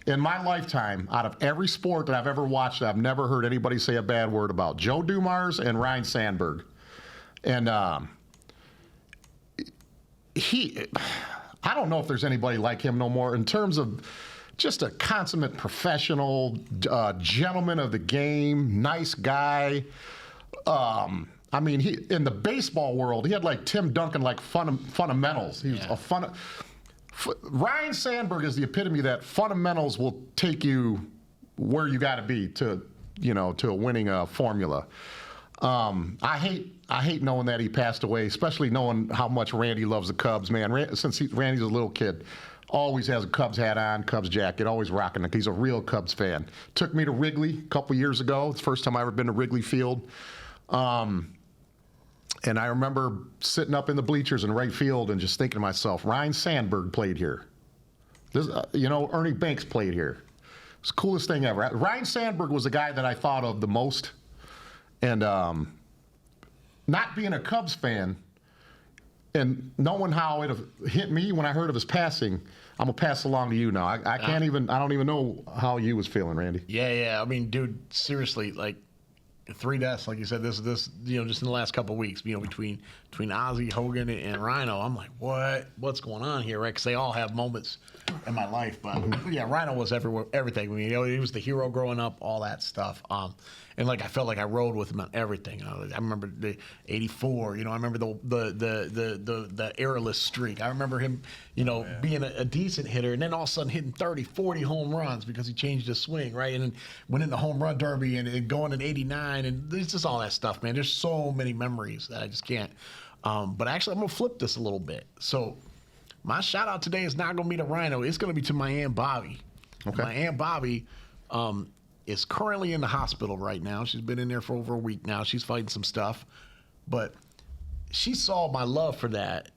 in my lifetime out of every sport that I've ever watched that I've never heard anybody say a bad word about. Joe Dumars and Ryan Sandberg. And I don't know if there's anybody like him no more in terms of just a consummate professional, gentleman of the game, nice guy. I mean, in the baseball world, he had like Tim Duncan, like fundamentals. He was Ryan Sandberg is the epitome of that fundamentals will take you where you got to be to a winning formula. I hate knowing that he passed away, especially knowing how much Randy loves the Cubs, man. Since Randy's a little kid, always has a Cubs hat on, Cubs jacket, always rocking it. He's a real Cubs fan. Took me to Wrigley a couple years ago. It's the first time I ever been to Wrigley Field. And I remember sitting up in the bleachers in right field and just thinking to myself, Ryan Sandberg played here. Ernie Banks played here. It's the coolest thing ever. Ryan Sandberg was the guy that I thought of the most. And not being a Cubs fan and knowing how it hit me when I heard of his passing, I'm going to pass along to you now. I don't even know how you was feeling, Randy. Yeah. I mean, dude, seriously, like, 3 deaths, like you said, this just in the last couple of weeks, between Ozzie, Hogan, and Rhino. I'm like, what's going on here, right? Because they all have moments in my life, but yeah, Rhino was everything. I mean, he was the hero growing up, all that stuff. And like I felt like I rode with him on everything. I remember the '84. I remember the errorless streak. I remember him, being a decent hitter, and then all of a sudden hitting 30, 40 home runs because he changed his swing, right? And then winning the home run derby and going in '89, and there's just all that stuff, man. There's so many memories that I just can't. But actually, I'm gonna flip this a little bit. So my shout out today is not gonna be to Rhino. It's gonna be to my Aunt Bobby. Okay. My Aunt Bobby is currently in the hospital right now. She's been in there for over a week now. She's fighting some stuff, but she saw my love for that,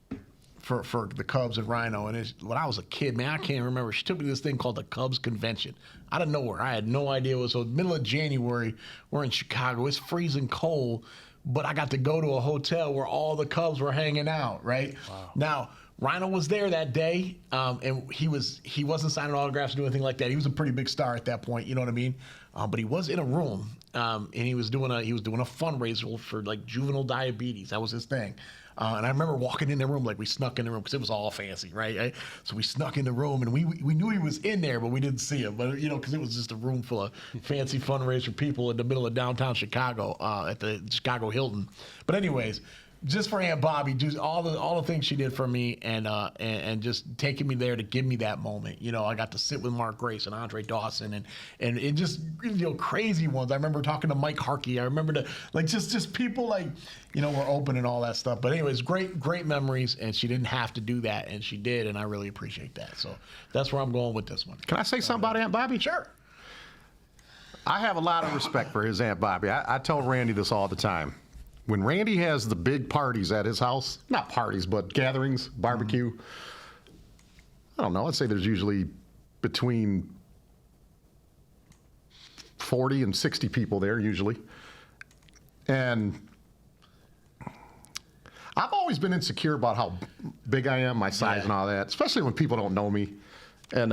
for the Cubs and Rhino. And when I was a kid, man, I can't remember. She took me to this thing called the Cubs Convention out of nowhere. I had no idea. It was the middle of January. We're in Chicago. It's freezing cold, but I got to go to a hotel where all the Cubs were hanging out, right? Wow. Now, Rhino was there that day, and he wasn't signing autographs or doing anything like that. He was a pretty big star at that point, you know what I mean? But he was in a room, and he was doing a fundraiser for like juvenile diabetes. That was his thing. And I remember walking in the room, like we snuck in the room because it was all fancy, right? So we snuck in the room, and we knew he was in there, but we didn't see him. But because it was just a room full of fancy fundraiser people in the middle of downtown Chicago at the Chicago Hilton. But anyways, just for Aunt Bobby, just all the things she did for me, and just taking me there to give me that moment. I got to sit with Mark Grace and Andre Dawson and it just crazy ones. I remember talking to Mike Harkey. I remember just people were open and all that stuff. But anyways, great memories, and she didn't have to do that, and she did, and I really appreciate that. So that's where I'm going with this one. Can I say something about Aunt Bobby? Sure. I have a lot of respect for his Aunt Bobby. I tell Randy this all the time. When Randy has the big parties at his house, not parties, but gatherings, barbecue, I don't know, I'd say there's usually between 40 and 60 people there usually. And I've always been insecure about how big I am, my size and all that, especially when people don't know me. And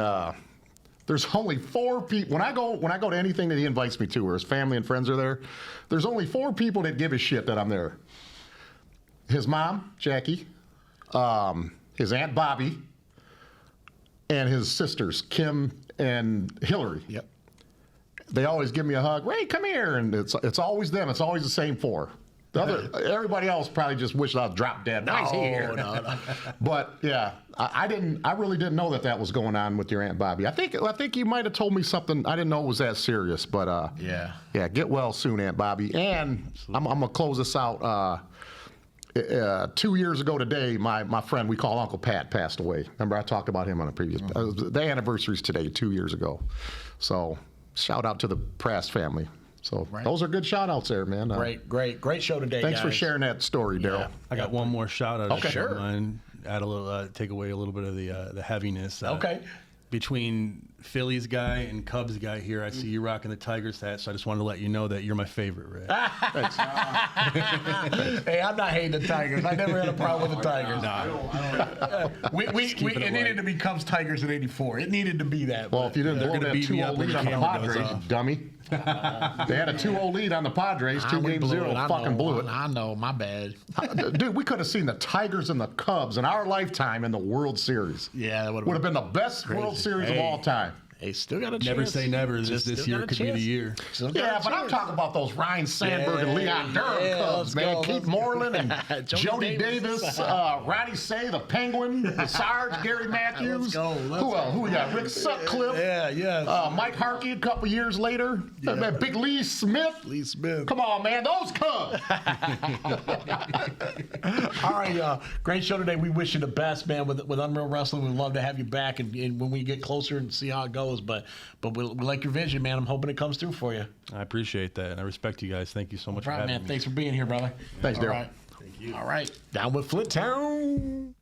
there's only 4 people. When I go to anything that he invites me to, where his family and friends are there, there's only 4 people that give a shit that I'm there. His mom, Jackie, his Aunt Bobby, and his sisters, Kim and Hillary. Yep. They always give me a hug. Ray, come here, and it's always them. It's always the same 4. Everybody else probably just wished I was drop dead. Nice here. No. But yeah, I really didn't know that was going on with your Aunt Bobby. I think you might have told me something. I didn't know it was that serious. But yeah, get well soon, Aunt Bobby. And I'm gonna close this out. 2 years ago today, my friend we call Uncle Pat passed away. Remember I talked about him on a previous. The anniversary's today, 2 years ago. So shout out to the Prass family. So those are good shout outs there, man. Great show today. Thanks for sharing that story, Daryl. Yeah. I got one more shout out. Okay, sure. Add a little, take away a little bit of the heaviness. Okay. Between Phillies guy and Cubs guy here, I see you rocking the Tigers hat, so I just wanted to let you know that you're my favorite, Ray. Thanks. Hey, I'm not hating the Tigers. I never had a problem with the Tigers. It needed to be Cubs Tigers in '84. It needed to be that. Well, if you didn't, they're going to beat me up lead on the Padres, dummy. They had a 2-0 lead on the Padres, 2-0, fucking blew it. I know, my bad. Dude, we could have seen the Tigers and the Cubs in our lifetime in the World Series. Yeah, that Would have been the best World Series of all time. They still got a chance. Never say never. This Still year got a could be the chance. year. Still got Yeah, a but I'm chance. talking about those Ryan Sandberg and Leon Durham yeah, Cubs, let's man. go, Keith let's Moreland and Jody Jody Davis. Davis, Ronnie Say, the Penguin, the Sarge, Gary Matthews. Let's go, Who else? Who we got? Rick Sutcliffe. Yeah. Mike Harkey a couple years later. Big Lee Smith. Lee Smith. Come on, man. Those Cubs. All right, great show today. We wish you the best, man, with Unreal Wrestling. We'd love to have you back and when we get closer and see how it goes. But we like your vision, man. I'm hoping it comes through for you. I appreciate that, and I respect you guys. Thank you so much for Right, having man. me. Thanks for being here, brother. Thanks, All Daryl. right. Thank you. All right. Down with Flint Town.